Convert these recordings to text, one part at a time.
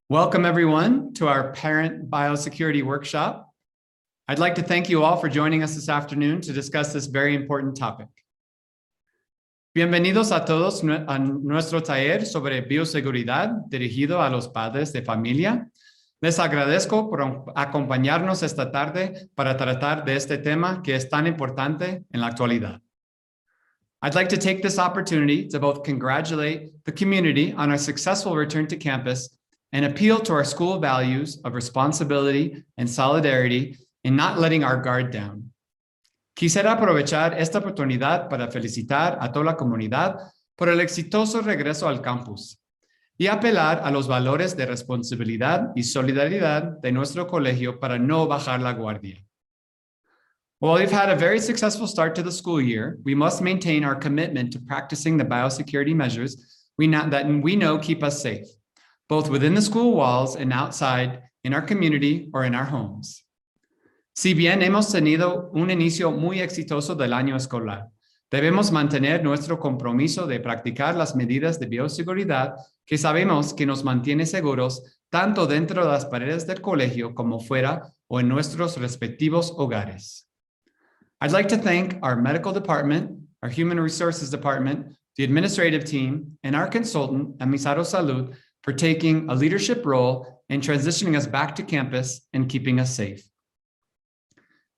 Welcome everyone to our Parent Biosecurity Workshop. I'd like to thank you all for joining us this afternoon to discuss this very important topic. Bienvenidos a todos a nuestro taller sobre bioseguridad dirigido a los padres de familia. Les agradezco por acompañarnos esta tarde para tratar de este tema que es tan importante en la actualidad. I'd like to take this opportunity to both congratulate the community on our successful return to campus and appeal to our school values of responsibility and solidarity in not letting our guard down. Quisiera aprovechar esta oportunidad para felicitar a toda la comunidad por el exitoso regreso al campus y apelar a los valores de responsabilidad y solidaridad de nuestro colegio para no bajar la guardia. While we've had a very successful start to the school year, we must maintain our commitment to practicing the biosecurity measures that we know keep us safe, both within the school walls and outside in our community or in our homes. Si bien hemos tenido un inicio muy exitoso del año escolar, debemos mantener nuestro compromiso de practicar las medidas de bioseguridad que sabemos que nos mantiene seguros tanto dentro de las paredes del colegio como fuera o en nuestros respectivos hogares. I'd like to thank our medical department, our human resources department, the administrative team, and our consultant, Amisaro Salud, for taking a leadership role in transitioning us back to campus and keeping us safe.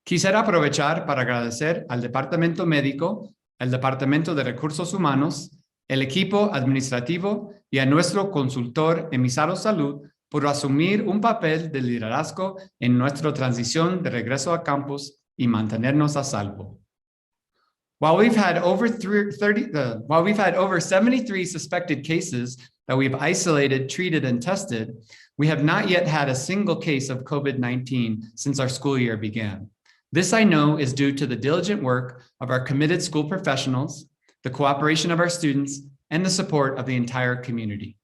Quisiera aprovechar para agradecer al Departamento Médico, al Departamento de Recursos Humanos, el equipo administrativo y a nuestro consultor Amisaro Salud por asumir un papel de liderazgo en nuestra transición de regreso a campus y mantenernos a salvo. While we've had over 73 suspected cases that we've isolated, treated, and tested, we have not yet had a single case of COVID-19 since our school year began. This I know is due to the diligent work of our committed school professionals, the cooperation of our students, and the support of the entire community.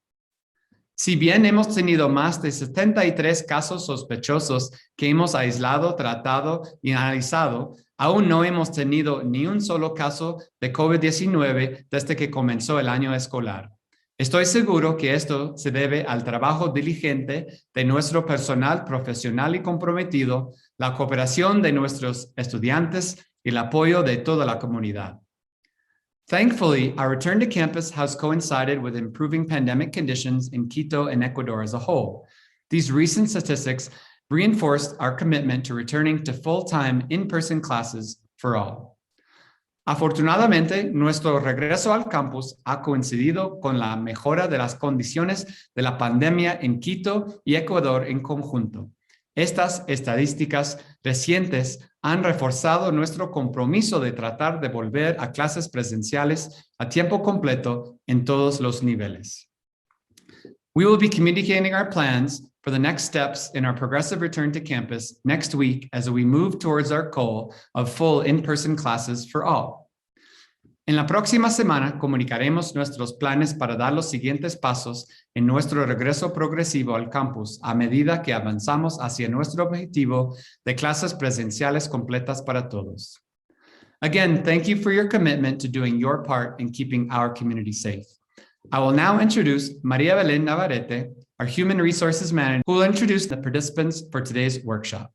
Si bien hemos tenido más de 73 casos sospechosos que hemos aislado, tratado y analizado, aún no hemos tenido ni un solo caso de COVID-19 desde que comenzó el año escolar. Estoy seguro que esto se debe al trabajo diligente de nuestro personal profesional y comprometido, la cooperación de nuestros estudiantes y el apoyo de toda la comunidad. Thankfully, our return to campus has coincided with improving pandemic conditions in Quito and Ecuador as a whole. These recent statistics reinforced our commitment to returning to full-time in-person classes for all. Afortunadamente, nuestro regreso al campus ha coincidido con la mejora de las condiciones de la pandemia en Quito y Ecuador en conjunto. Estas estadísticas recientes han reforzado nuestro compromiso de tratar de volver a clases presenciales a tiempo completo en todos los niveles. We will be communicating our plans for the next steps in our progressive return to campus next week as we move towards our goal of full in-person classes for all. En la próxima semana comunicaremos nuestros planes para dar los siguientes pasos en nuestro regreso progresivo al campus a medida que avanzamos hacia nuestro objetivo de clases presenciales completas para todos. Again, thank you for your commitment to doing your part in keeping our community safe. I will now introduce Maria Belén Navarrete, our Human Resources Manager, who will introduce the participants for today's workshop.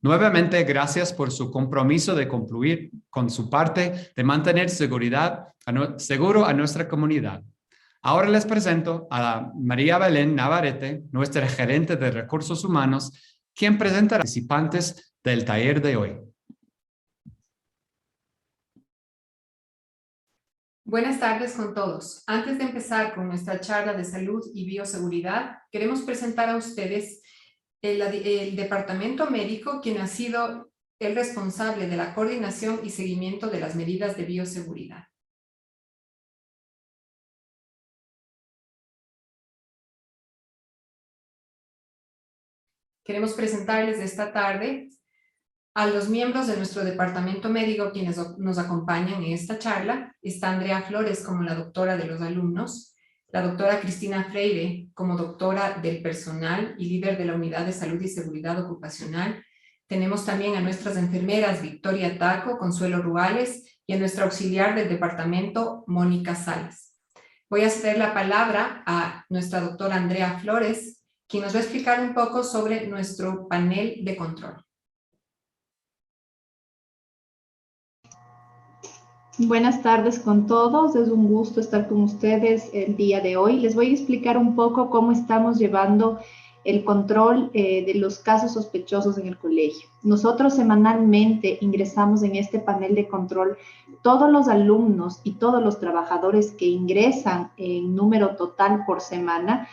Nuevamente, gracias por su compromiso de concluir con su parte de mantener seguro a nuestra comunidad. Ahora les presento a María Belén Navarrete, nuestra gerente de recursos humanos, quien presentará a los participantes del taller de hoy. Buenas tardes con todos. Antes de empezar con nuestra charla de salud y bioseguridad, queremos presentar a ustedes el departamento médico, quien ha sido el responsable de la coordinación y seguimiento de las medidas de bioseguridad. Queremos presentarles esta tarde a los miembros de nuestro departamento médico quienes nos acompañan en esta charla. Está Andrea Flores como la doctora de los alumnos, la doctora Cristina Freire como doctora del personal y líder de la Unidad de Salud y Seguridad Ocupacional, Tenemos también a nuestras enfermeras Victoria Taco, Consuelo Ruales y a nuestra auxiliar del departamento, Mónica Salas. Voy a ceder la palabra a nuestra doctora Andrea Flores, quien nos va a explicar un poco sobre nuestro panel de control. Buenas tardes con todos, es un gusto estar con ustedes el día de hoy. Les voy a explicar un poco cómo estamos llevando el control de los casos sospechosos en el colegio. Nosotros semanalmente ingresamos en este panel de control todos los alumnos y todos los trabajadores que ingresan en número total por semana,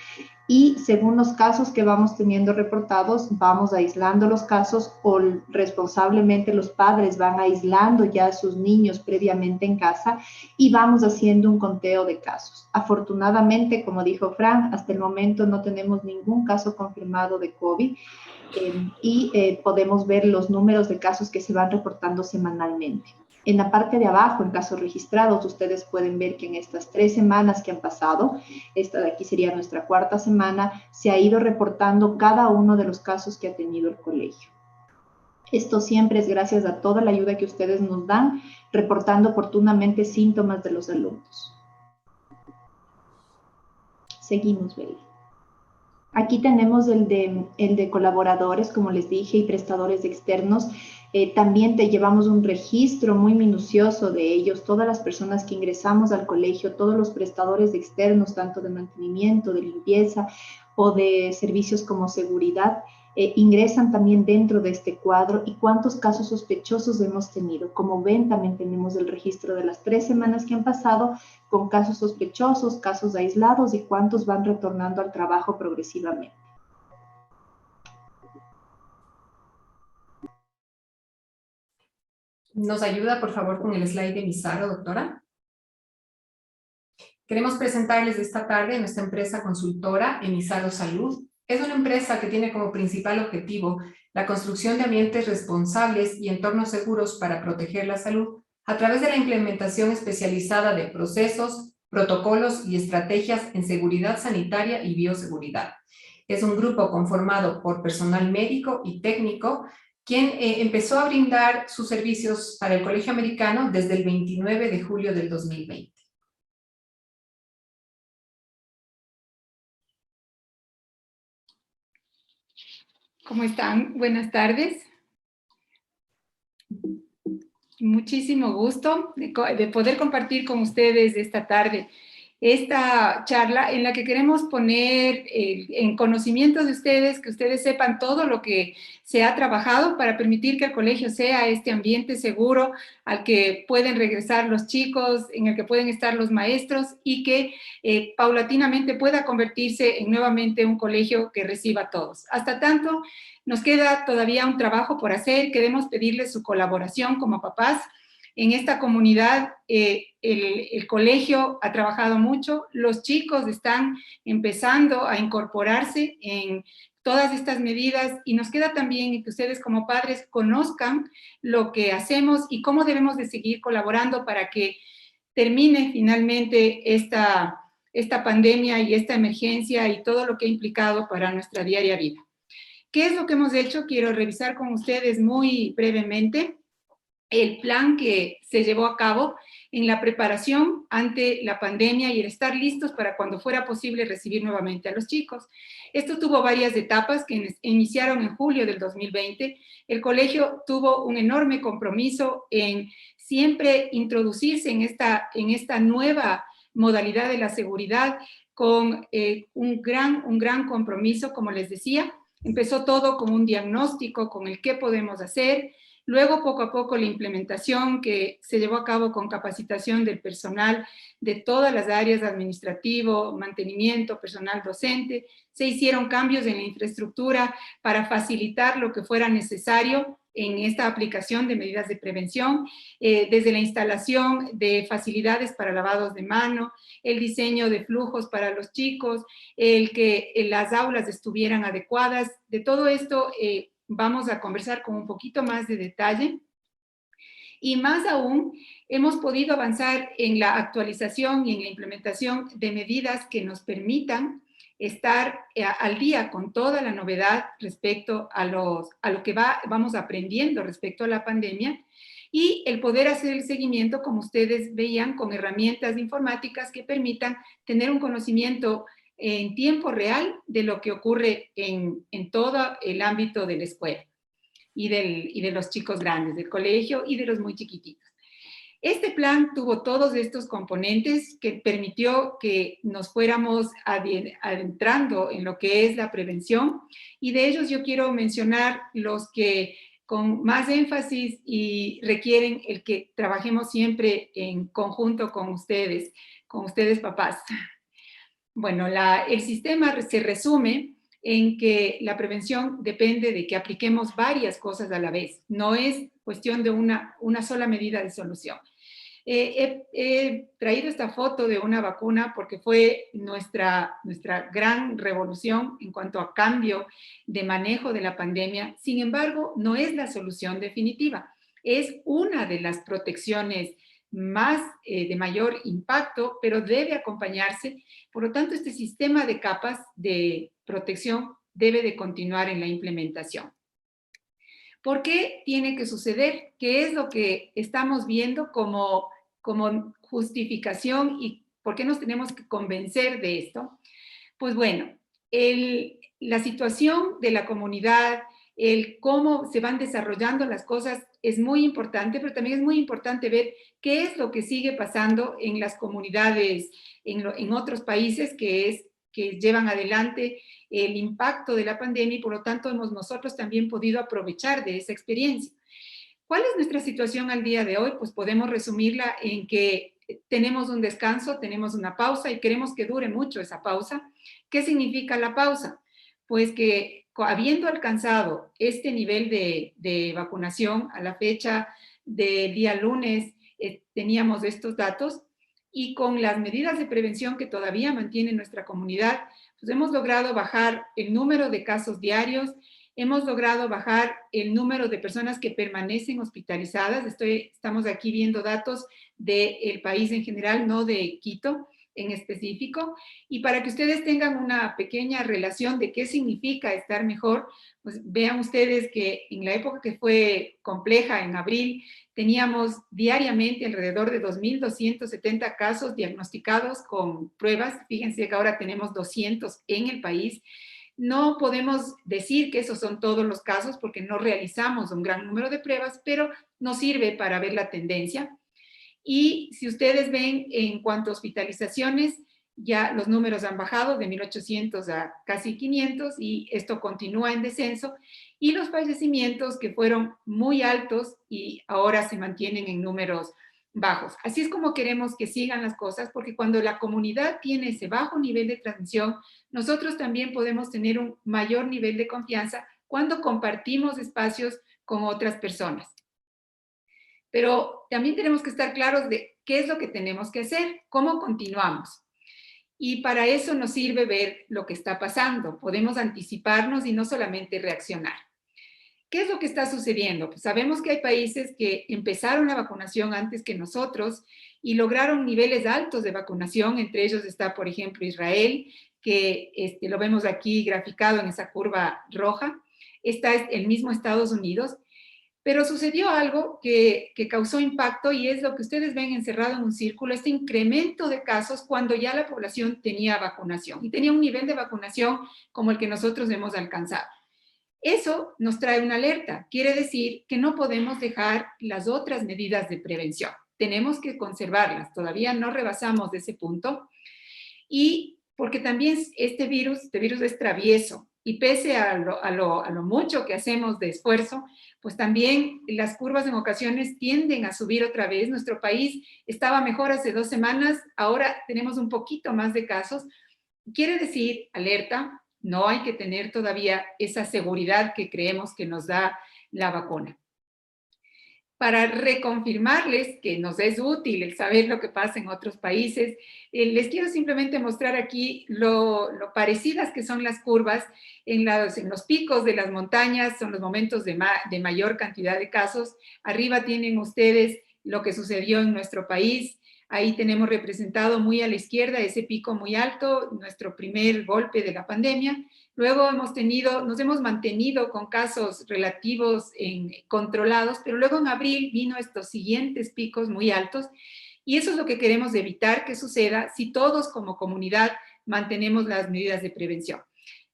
y según los casos que vamos teniendo reportados, vamos aislando los casos o responsablemente los padres van aislando ya a sus niños previamente en casa y vamos haciendo un conteo de casos. Afortunadamente, como dijo Fran, hasta el momento no tenemos ningún caso confirmado de COVID y podemos ver los números de casos que se van reportando semanalmente. En la parte de abajo, en casos registrados, ustedes pueden ver que en estas 3 semanas que han pasado, esta de aquí sería nuestra 4ª semana, se ha ido reportando cada uno de los casos que ha tenido el colegio. Esto siempre es gracias a toda la ayuda que ustedes nos dan, reportando oportunamente síntomas de los alumnos. Seguimos, Beli. Aquí tenemos el de colaboradores, como les dije, y prestadores externos. También te llevamos un registro muy minucioso de ellos, todas las personas que ingresamos al colegio, todos los prestadores externos, tanto de mantenimiento, de limpieza o de servicios como seguridad, ingresan también dentro de este cuadro y cuántos casos sospechosos hemos tenido. Como ven, también tenemos el registro de las 3 semanas que han pasado con casos sospechosos, casos aislados y cuántos van retornando al trabajo progresivamente. ¿Nos ayuda, por favor, con el slide de Misaro, doctora? Queremos presentarles esta tarde nuestra empresa consultora, Emisaro Salud. Es una empresa que tiene como principal objetivo la construcción de ambientes responsables y entornos seguros para proteger la salud a través de la implementación especializada de procesos, protocolos y estrategias en seguridad sanitaria y bioseguridad. Es un grupo conformado por personal médico y técnico quien empezó a brindar sus servicios para el Colegio Americano desde el 29 de julio del 2020. ¿Cómo están? Buenas tardes. Muchísimo gusto de poder compartir con ustedes esta tarde esta charla en la que queremos poner en conocimiento de ustedes, que ustedes sepan todo lo que se ha trabajado para permitir que el colegio sea este ambiente seguro al que pueden regresar los chicos, en el que pueden estar los maestros y que paulatinamente pueda convertirse en nuevamente un colegio que reciba a todos. Hasta tanto, nos queda todavía un trabajo por hacer. Queremos pedirles su colaboración como papás. En esta comunidad el colegio ha trabajado mucho, los chicos están empezando a incorporarse en todas estas medidas y nos queda también que ustedes como padres conozcan lo que hacemos y cómo debemos de seguir colaborando para que termine finalmente esta pandemia y esta emergencia y todo lo que ha implicado para nuestra diaria vida. ¿Qué es lo que hemos hecho? Quiero revisar con ustedes muy brevemente el plan que se llevó a cabo en la preparación ante la pandemia y el estar listos para cuando fuera posible recibir nuevamente a los chicos. Esto tuvo varias etapas que iniciaron en julio del 2020. El colegio tuvo un enorme compromiso en siempre introducirse en esta nueva modalidad de la seguridad con un gran compromiso, como les decía. Empezó todo con un diagnóstico, con el qué podemos hacer. Luego, poco a poco, la implementación que se llevó a cabo con capacitación del personal de todas las áreas, administrativo, mantenimiento, personal docente. Se hicieron cambios en la infraestructura para facilitar lo que fuera necesario en esta aplicación de medidas de prevención, desde la instalación de facilidades para lavados de mano, el diseño de flujos para los chicos, el que las aulas estuvieran adecuadas. De todo esto vamos a conversar con un poquito más de detalle. Y más aún, hemos podido avanzar en la actualización y en la implementación de medidas que nos permitan estar al día con toda la novedad respecto a lo que vamos aprendiendo respecto a la pandemia, y el poder hacer el seguimiento, como ustedes veían, con herramientas informáticas que permitan tener un conocimiento en tiempo real de lo que ocurre en todo el ámbito de la escuela y de los chicos grandes, del colegio y de los muy chiquititos. Este plan tuvo todos estos componentes que permitió que nos fuéramos adentrando en lo que es la prevención, y de ellos yo quiero mencionar los que con más énfasis y requieren el que trabajemos siempre en conjunto con ustedes papás. Bueno, el sistema se resume en que la prevención depende de que apliquemos varias cosas a la vez. No es cuestión de una sola medida de solución. He traído esta foto de una vacuna porque fue nuestra gran revolución en cuanto a cambio de manejo de la pandemia. Sin embargo, no es la solución definitiva. Es una de las protecciones más de mayor impacto, pero debe acompañarse. Por lo tanto, este sistema de capas de protección debe de continuar en la implementación. ¿Por qué tiene que suceder? ¿Qué es lo que estamos viendo como justificación y por qué nos tenemos que convencer de esto? Pues bueno, la situación de la comunidad, el cómo se van desarrollando las cosas es muy importante, pero también es muy importante ver qué es lo que sigue pasando en las comunidades, en otros países que llevan adelante el impacto de la pandemia, y por lo tanto hemos nosotros también podido aprovechar de esa experiencia. ¿Cuál es nuestra situación al día de hoy? Pues podemos resumirla en que tenemos un descanso, tenemos una pausa y queremos que dure mucho esa pausa. ¿Qué significa la pausa? Pues que habiendo alcanzado este nivel de vacunación a la fecha del día lunes, teníamos estos datos, y con las medidas de prevención que todavía mantiene nuestra comunidad, pues hemos logrado bajar el número de casos diarios, hemos logrado bajar el número de personas que permanecen hospitalizadas. Estamos aquí viendo datos del país en general, no de Quito en específico. Y para que ustedes tengan una pequeña relación de qué significa estar mejor, pues vean ustedes que en la época que fue compleja, en abril, teníamos diariamente alrededor de 2.270 casos diagnosticados con pruebas. Fíjense que ahora tenemos 200 en el país. No podemos decir que esos son todos los casos porque no realizamos un gran número de pruebas, pero nos sirve para ver la tendencia. Y si ustedes ven en cuanto a hospitalizaciones, ya los números han bajado de 1.800 a casi 500 y esto continúa en descenso. Y los fallecimientos, que fueron muy altos y ahora se mantienen en números bajos. Así es como queremos que sigan las cosas, porque cuando la comunidad tiene ese bajo nivel de transmisión, nosotros también podemos tener un mayor nivel de confianza cuando compartimos espacios con otras personas. Pero también tenemos que estar claros de qué es lo que tenemos que hacer, cómo continuamos. Y para eso nos sirve ver lo que está pasando. Podemos anticiparnos y no solamente reaccionar. ¿Qué es lo que está sucediendo? Pues sabemos que hay países que empezaron la vacunación antes que nosotros y lograron niveles altos de vacunación. Entre ellos está, por ejemplo, Israel, que lo vemos aquí graficado en esa curva roja. Está el mismo Estados Unidos. Pero sucedió algo que causó impacto, y es lo que ustedes ven encerrado en un círculo, este incremento de casos cuando ya la población tenía vacunación y tenía un nivel de vacunación como el que nosotros hemos alcanzado. Eso nos trae una alerta. Quiere decir que no podemos dejar las otras medidas de prevención. Tenemos que conservarlas. Todavía no rebasamos de ese punto. Y porque también este virus es travieso. Y pese a lo mucho que hacemos de esfuerzo, pues también las curvas en ocasiones tienden a subir otra vez. Nuestro país estaba mejor hace 2 semanas, ahora tenemos un poquito más de casos. Quiere decir, alerta, no hay que tener todavía esa seguridad que creemos que nos da la vacuna. Para reconfirmarles que nos es útil el saber lo que pasa en otros países, les quiero simplemente mostrar aquí lo parecidas que son las curvas. En los picos de las montañas son los momentos de mayor cantidad de casos. Arriba tienen ustedes lo que sucedió en nuestro país. Ahí tenemos representado muy a la izquierda ese pico muy alto, nuestro primer golpe de la pandemia. Luego nos hemos mantenido con casos relativos controlados, pero luego en abril vino estos siguientes picos muy altos y eso es lo que queremos evitar que suceda si todos como comunidad mantenemos las medidas de prevención.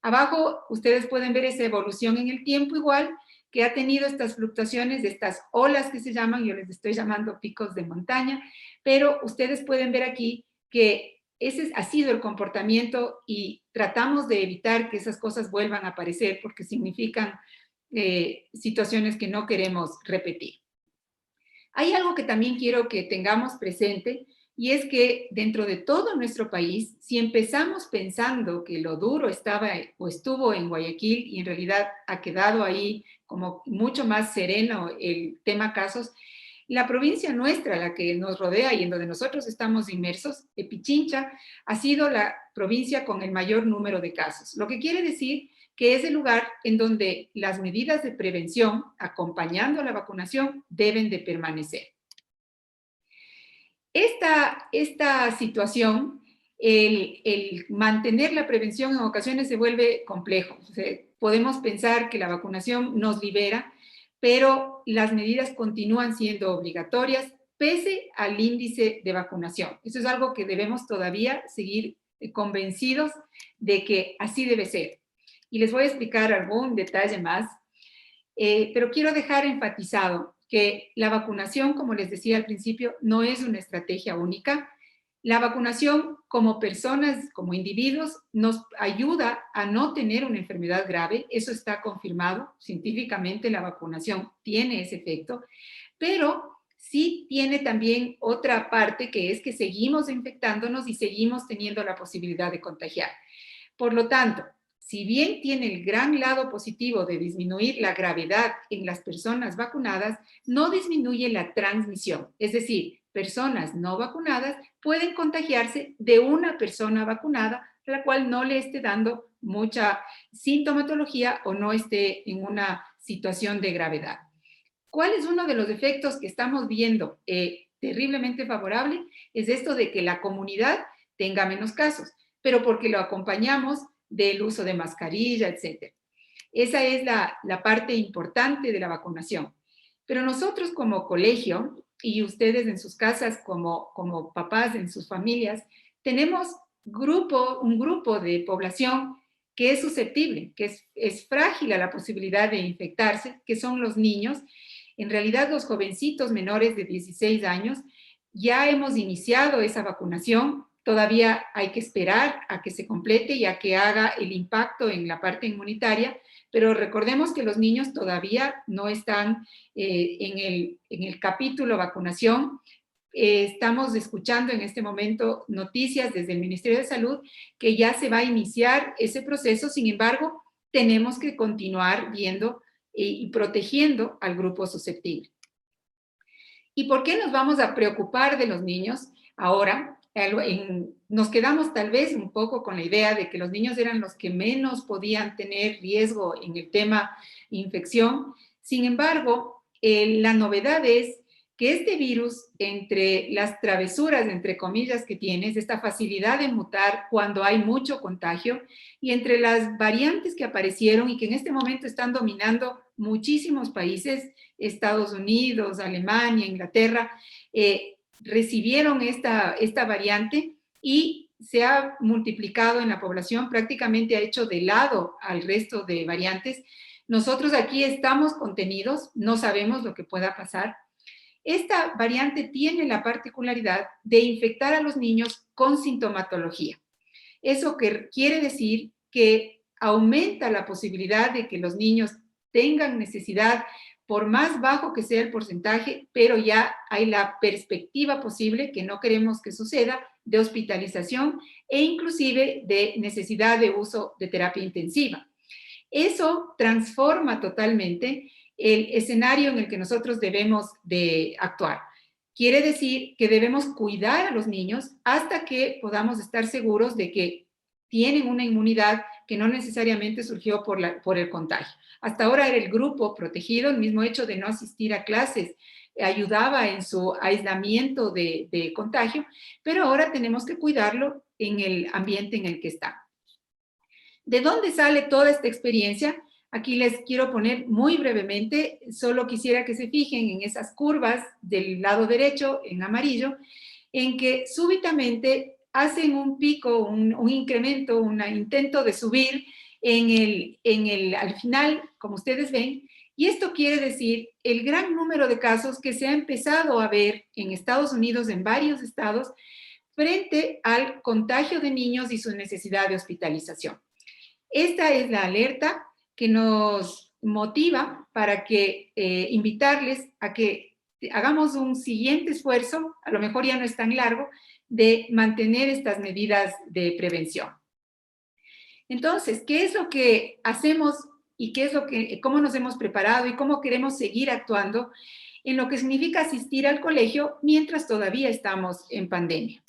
Abajo ustedes pueden ver esa evolución en el tiempo igual, que ha tenido estas fluctuaciones de estas olas que se llaman, yo les estoy llamando picos de montaña, pero ustedes pueden ver aquí que ese ha sido el comportamiento y tratamos de evitar que esas cosas vuelvan a aparecer porque significan situaciones que no queremos repetir. Hay algo que también quiero que tengamos presente y es que dentro de todo nuestro país, si empezamos pensando que lo duro estaba o estuvo en Guayaquil y en realidad ha quedado ahí como mucho más sereno el tema casos, la provincia nuestra, la que nos rodea y en donde nosotros estamos inmersos, Pichincha, ha sido la provincia con el mayor número de casos. Lo que quiere decir que es el lugar en donde las medidas de prevención, acompañando a la vacunación, deben de permanecer. Esta situación, el mantener la prevención en ocasiones se vuelve complejo. O sea, podemos pensar que la vacunación nos libera, pero las medidas continúan siendo obligatorias pese al índice de vacunación. Eso es algo que debemos todavía seguir convencidos de que así debe ser. Y les voy a explicar algún detalle más, pero quiero dejar enfatizado que la vacunación, como les decía al principio, no es una estrategia única. La vacunación como personas, como individuos, nos ayuda a no tener una enfermedad grave. Eso está confirmado científicamente, la vacunación tiene ese efecto, pero sí tiene también otra parte que es que seguimos infectándonos y seguimos teniendo la posibilidad de contagiar. Por lo tanto, si bien tiene el gran lado positivo de disminuir la gravedad en las personas vacunadas, no disminuye la transmisión. Es decir, personas no vacunadas pueden contagiarse de una persona vacunada, a la cual no le esté dando mucha sintomatología o no esté en una situación de gravedad. ¿Cuál es uno de los efectos que estamos viendo terriblemente favorable? Es esto de que la comunidad tenga menos casos, pero porque lo acompañamos del uso de mascarilla, etc. Esa es la parte importante de la vacunación. Pero nosotros como colegio y ustedes en sus casas como papás en sus familias, tenemos un grupo de población que es susceptible, que es frágil a la posibilidad de infectarse, que son los niños. En realidad los jovencitos menores de 16 años ya hemos iniciado esa vacunación. Todavía hay que esperar a que se complete y a que haga el impacto en la parte inmunitaria, pero recordemos que los niños todavía no están en el capítulo vacunación. Estamos escuchando en este momento noticias desde el Ministerio de Salud que ya se va a iniciar ese proceso. Sin embargo, tenemos que continuar viendo y protegiendo al grupo susceptible. ¿Y por qué nos vamos a preocupar de los niños ahora? Nos quedamos tal vez un poco con la idea de que los niños eran los que menos podían tener riesgo en el tema infección. Sin embargo, la novedad es que este virus, entre las travesuras, entre comillas, que tiene, es esta facilidad de mutar cuando hay mucho contagio, y entre las variantes que aparecieron y que en este momento están dominando muchísimos países, Estados Unidos, Alemania, Inglaterra, recibieron esta variante y se ha multiplicado en la población, prácticamente ha hecho de lado al resto de variantes. Nosotros aquí estamos contenidos, no sabemos lo que pueda pasar. Esta variante tiene la particularidad de infectar a los niños con sintomatología. Eso quiere decir que aumenta la posibilidad de que los niños tengan necesidad, por más bajo que sea el porcentaje, pero ya hay la perspectiva posible, que no queremos que suceda, de hospitalización e inclusive de necesidad de uso de terapia intensiva. Eso transforma totalmente el escenario en el que nosotros debemos de actuar. Quiere decir que debemos cuidar a los niños hasta que podamos estar seguros de que tienen una inmunidad que no necesariamente surgió por el contagio. Hasta ahora era el grupo protegido, el mismo hecho de no asistir a clases ayudaba en su aislamiento de contagio, pero ahora tenemos que cuidarlo en el ambiente en el que está. ¿De dónde sale toda esta experiencia? Aquí les quiero poner muy brevemente, solo quisiera que se fijen en esas curvas del lado derecho en amarillo, en que súbitamente hacen un pico, un incremento, un intento de subir al final, como ustedes ven, y esto quiere decir el gran número de casos que se ha empezado a ver en Estados Unidos, en varios estados, frente al contagio de niños y su necesidad de hospitalización. Esta es la alerta que nos motiva para que invitarles a que hagamos un siguiente esfuerzo, a lo mejor ya no es tan largo, de mantener estas medidas de prevención. Entonces, ¿qué es lo que hacemos y cómo nos hemos preparado y cómo queremos seguir actuando en lo que significa asistir al colegio mientras todavía estamos en pandemia?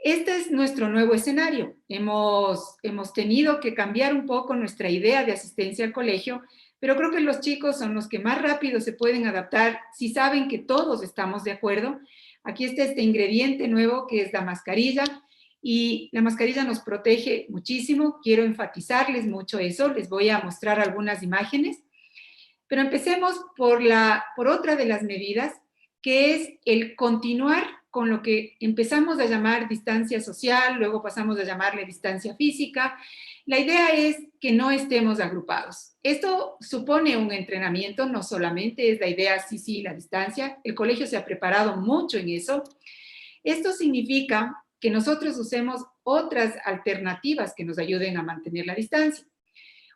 Este es nuestro nuevo escenario. Hemos tenido que cambiar un poco nuestra idea de asistencia al colegio, pero creo que los chicos son los que más rápido se pueden adaptar si saben que todos estamos de acuerdo. Aquí está este ingrediente nuevo que es la mascarilla, y la mascarilla nos protege muchísimo. Quiero enfatizarles mucho eso. Les voy a mostrar algunas imágenes. Pero empecemos por otra de las medidas, que es el continuar con lo que empezamos a llamar distancia social, luego pasamos a llamarle distancia física. La idea es que no estemos agrupados. Esto supone un entrenamiento, no solamente es la idea, sí, la distancia. El colegio se ha preparado mucho en eso. Esto significa que nosotros usemos otras alternativas que nos ayuden a mantener la distancia.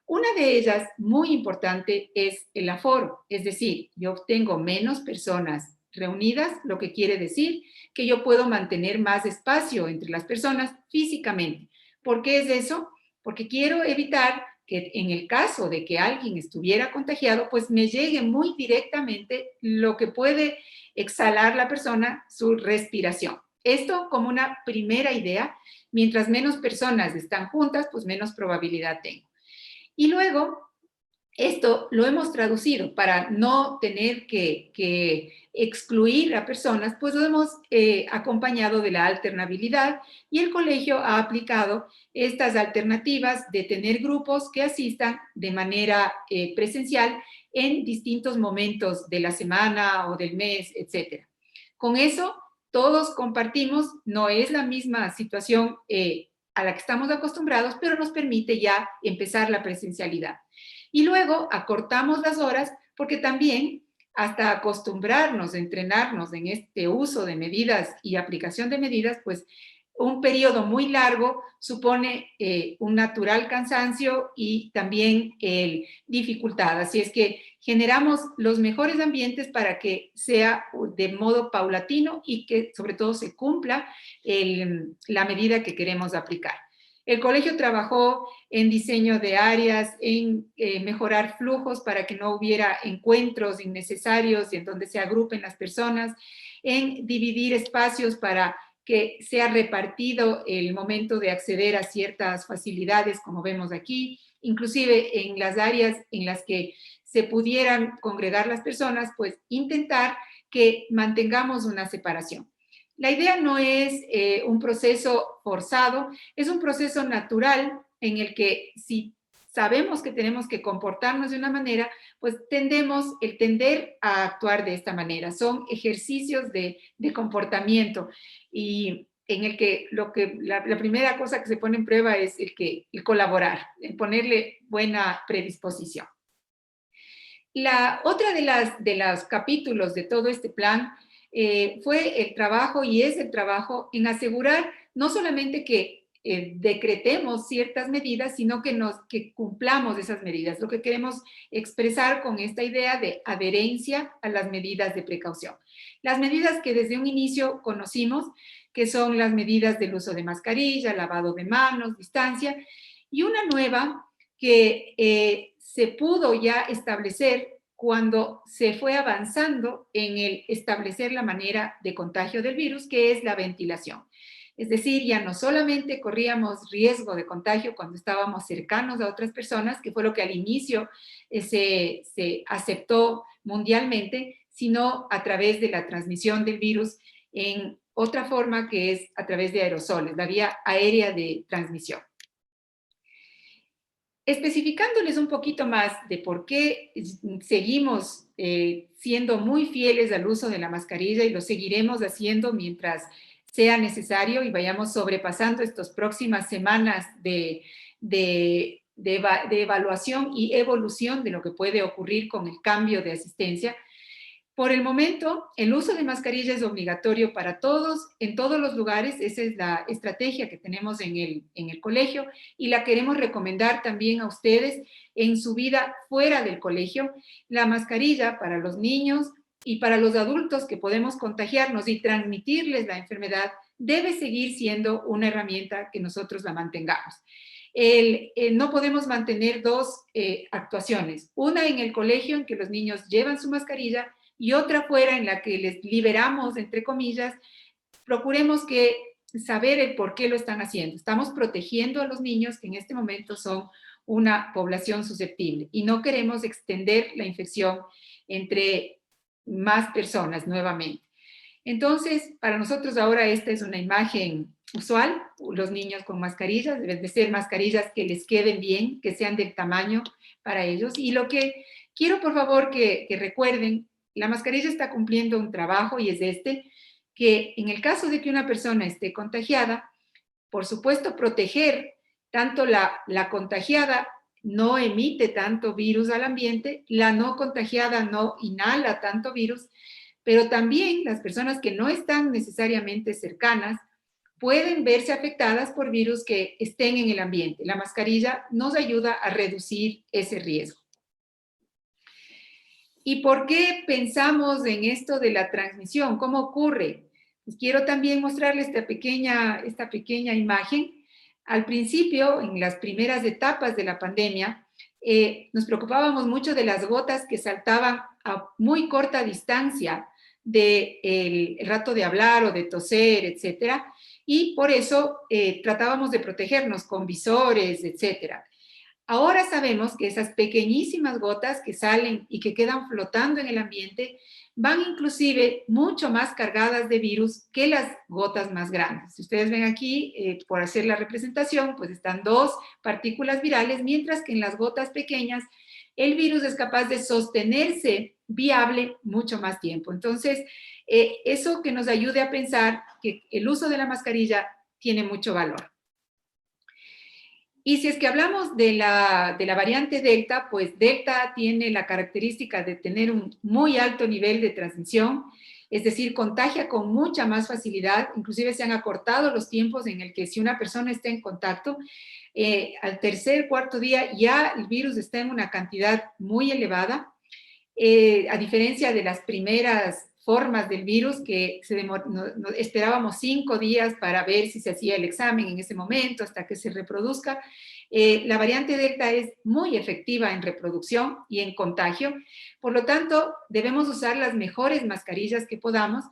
Una de ellas, muy importante, es el aforo, es decir, yo tengo menos personas reunidas, lo que quiere decir que yo puedo mantener más espacio entre las personas físicamente. ¿Por qué es eso? Porque quiero evitar que en el caso de que alguien estuviera contagiado, pues me llegue muy directamente lo que puede exhalar la persona, su respiración. Esto como una primera idea, mientras menos personas están juntas, pues menos probabilidad tengo. Y luego, esto lo hemos traducido para no tener que excluir a personas, pues lo hemos acompañado de la alternabilidad, y el colegio ha aplicado estas alternativas de tener grupos que asistan de manera presencial en distintos momentos de la semana o del mes, etc. Con eso, todos compartimos, no es la misma situación a la que estamos acostumbrados, pero nos permite ya empezar la presencialidad. Y luego acortamos las horas porque también hasta acostumbrarnos, entrenarnos en este uso de medidas y aplicación de medidas, pues un periodo muy largo supone un natural cansancio y también dificultad. Así es que generamos los mejores ambientes para que sea de modo paulatino y que sobre todo se cumpla la medida que queremos aplicar. El colegio trabajó en diseño de áreas, en mejorar flujos para que no hubiera encuentros innecesarios y en donde se agrupen las personas, en dividir espacios para que sea repartido el momento de acceder a ciertas facilidades, como vemos aquí, inclusive en las áreas en las que se pudieran congregar las personas, pues intentar que mantengamos una separación. La idea no es un proceso forzado, es un proceso natural en el que si sabemos que tenemos que comportarnos de una manera, pues tender a actuar de esta manera. Son ejercicios de comportamiento y en el que la primera cosa que se pone en prueba es el colaborar, el ponerle buena predisposición. La otra de los capítulos de todo este plan fue el trabajo y es el trabajo en asegurar no solamente que decretemos ciertas medidas, sino que cumplamos esas medidas. Lo que queremos expresar con esta idea de adherencia a las medidas de precaución. Las medidas que desde un inicio conocimos, que son las medidas del uso de mascarilla, lavado de manos, distancia, y una nueva que se pudo ya establecer cuando se fue avanzando en el establecer la manera de contagio del virus, que es la ventilación. Es decir, ya no solamente corríamos riesgo de contagio cuando estábamos cercanos a otras personas, que fue lo que al inicio se aceptó mundialmente, sino a través de la transmisión del virus en otra forma que es a través de aerosoles, la vía aérea de transmisión. Especificándoles un poquito más de por qué seguimos siendo muy fieles al uso de la mascarilla y lo seguiremos haciendo mientras sea necesario y vayamos sobrepasando estas próximas semanas de evaluación y evolución de lo que puede ocurrir con el cambio de asistencia. Por el momento, el uso de mascarilla es obligatorio para todos, en todos los lugares. Esa es la estrategia que tenemos en el colegio y la queremos recomendar también a ustedes en su vida fuera del colegio. La mascarilla para los niños y para los adultos que podemos contagiarnos y transmitirles la enfermedad debe seguir siendo una herramienta que nosotros la mantengamos. No podemos mantener dos actuaciones. Una en el colegio, en que los niños llevan su mascarilla, y otra fuera en la que les liberamos, entre comillas. Procuremos saber el por qué lo están haciendo. Estamos protegiendo a los niños, que en este momento son una población susceptible, y no queremos extender la infección entre más personas nuevamente. Entonces, para nosotros ahora esta es una imagen usual, los niños con mascarillas, deben de ser mascarillas que les queden bien, que sean del tamaño para ellos. Y lo que quiero, por favor, que recuerden, la mascarilla está cumpliendo un trabajo y es que en el caso de que una persona esté contagiada, por supuesto, proteger tanto la contagiada no emite tanto virus al ambiente, la no contagiada no inhala tanto virus, pero también las personas que no están necesariamente cercanas pueden verse afectadas por virus que estén en el ambiente. La mascarilla nos ayuda a reducir ese riesgo. ¿Y por qué pensamos en esto de la transmisión? ¿Cómo ocurre? Pues quiero también mostrarles esta pequeña imagen. Al principio, en las primeras etapas de la pandemia, nos preocupábamos mucho de las gotas que saltaban a muy corta distancia del rato de hablar o de toser, etcétera, y por eso tratábamos de protegernos con visores, etcétera. Ahora sabemos que esas pequeñísimas gotas que salen y que quedan flotando en el ambiente van inclusive mucho más cargadas de virus que las gotas más grandes. Si ustedes ven aquí, por hacer la representación, pues están dos partículas virales, mientras que en las gotas pequeñas el virus es capaz de sostenerse viable mucho más tiempo. Entonces, eso que nos ayude a pensar que el uso de la mascarilla tiene mucho valor. Y si es que hablamos de la variante Delta, pues Delta tiene la característica de tener un muy alto nivel de transmisión, es decir, contagia con mucha más facilidad. Inclusive se han acortado los tiempos en el que si una persona está en contacto, al tercer, cuarto día ya el virus está en una cantidad muy elevada, a diferencia de las primeras formas del virus que esperábamos 5 días para ver si se hacía el examen en ese momento hasta que se reproduzca. La variante Delta es muy efectiva en reproducción y en contagio, por lo tanto debemos usar las mejores mascarillas que podamos,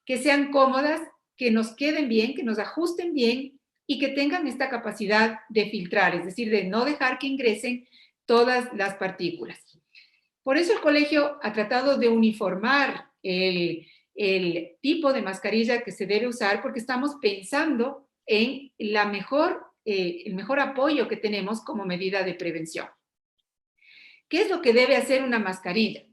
que sean cómodas, que nos queden bien, que nos ajusten bien y que tengan esta capacidad de filtrar, es decir, de no dejar que ingresen todas las partículas. Por eso el colegio ha tratado de uniformar el tipo de mascarilla que se debe usar, porque estamos pensando en el mejor apoyo que tenemos como medida de prevención. ¿Qué es lo que debe hacer una mascarilla?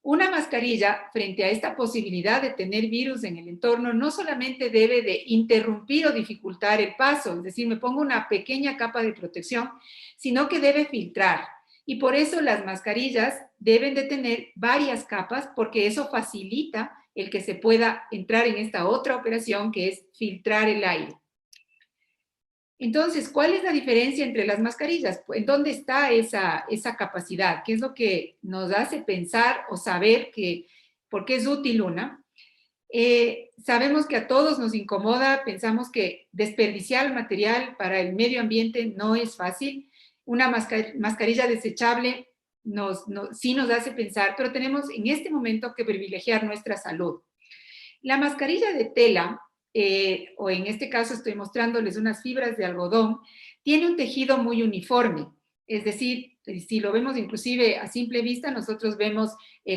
Una mascarilla, frente a esta posibilidad de tener virus en el entorno, no solamente debe de interrumpir o dificultar el paso, es decir, me pongo una pequeña capa de protección, sino que debe filtrar. Y por eso las mascarillas deben de tener varias capas, porque eso facilita el que se pueda entrar en esta otra operación que es filtrar el aire. Entonces, ¿cuál es la diferencia entre las mascarillas? ¿En dónde está esa capacidad? ¿Qué es lo que nos hace pensar o saber por qué es útil una? Sabemos que a todos nos incomoda, pensamos que desperdiciar material para el medio ambiente no es fácil. Una mascarilla desechable sí nos hace pensar, pero tenemos en este momento que privilegiar nuestra salud. La mascarilla de tela o en este caso estoy mostrándoles unas fibras de algodón, tiene un tejido muy uniforme. Es decir, si lo vemos inclusive a simple vista, nosotros vemos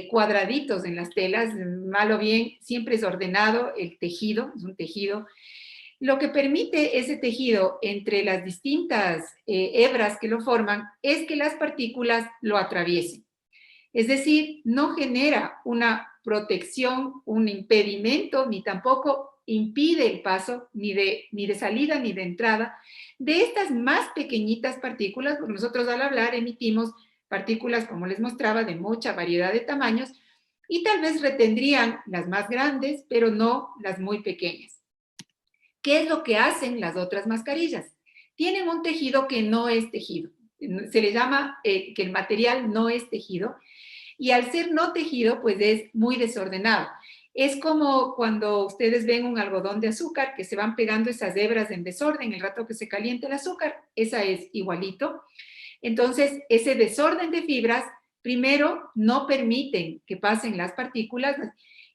cuadraditos en las telas, mal o bien, siempre es ordenado el tejido, es un tejido. Lo que permite ese tejido entre las distintas hebras que lo forman es que las partículas lo atraviesen. Es decir, no genera una protección, un impedimento, ni tampoco impide el paso ni de salida ni de entrada de estas más pequeñitas partículas, porque nosotros al hablar emitimos partículas, como les mostraba, de mucha variedad de tamaños, y tal vez retendrían las más grandes, pero no las muy pequeñas. ¿Qué es lo que hacen las otras mascarillas? Tienen un tejido que no es tejido. Se le llama que el material no es tejido, y al ser no tejido, pues es muy desordenado. Es como cuando ustedes ven un algodón de azúcar, que se van pegando esas hebras en desorden el rato que se calienta el azúcar, esa es igualito. Entonces, ese desorden de fibras, primero, no permiten que pasen las partículas,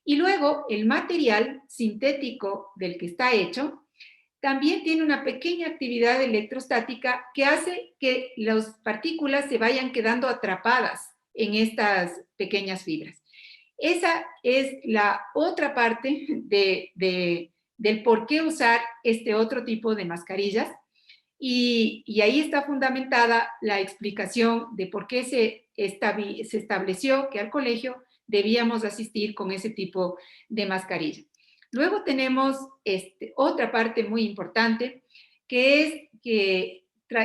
y luego el material sintético del que está hecho también tiene una pequeña actividad electrostática que hace que las partículas se vayan quedando atrapadas en estas pequeñas fibras. Esa es la otra parte del por qué usar este otro tipo de mascarillas, y ahí está fundamentada la explicación de por qué se estableció que al colegio debíamos asistir con ese tipo de mascarilla. Luego tenemos otra parte muy importante, que es que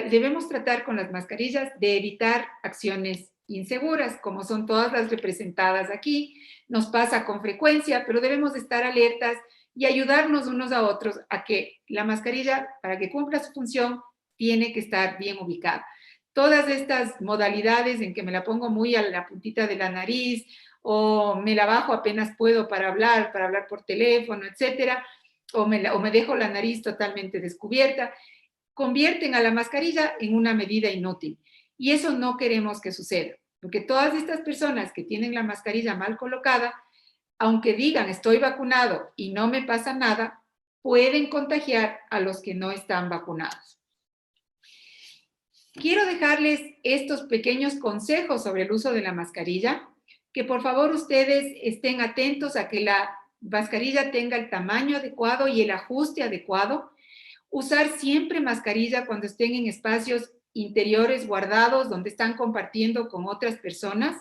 debemos tratar con las mascarillas de evitar acciones inseguras, como son todas las representadas aquí. Nos pasa con frecuencia, pero debemos estar alertas y ayudarnos unos a otros a que la mascarilla, para que cumpla su función, tiene que estar bien ubicada. Todas estas modalidades en que me la pongo muy a la puntita de la nariz, o me la bajo apenas puedo para hablar por teléfono, etcétera, o me dejo la nariz totalmente descubierta, convierten a la mascarilla en una medida inútil. Y eso no queremos que suceda, porque todas estas personas que tienen la mascarilla mal colocada, aunque digan estoy vacunado y no me pasa nada, pueden contagiar a los que no están vacunados. Quiero dejarles estos pequeños consejos sobre el uso de la mascarilla, que por favor ustedes estén atentos a que la mascarilla tenga el tamaño adecuado y el ajuste adecuado. Usar siempre mascarilla cuando estén en espacios interiores guardados, donde están compartiendo con otras personas.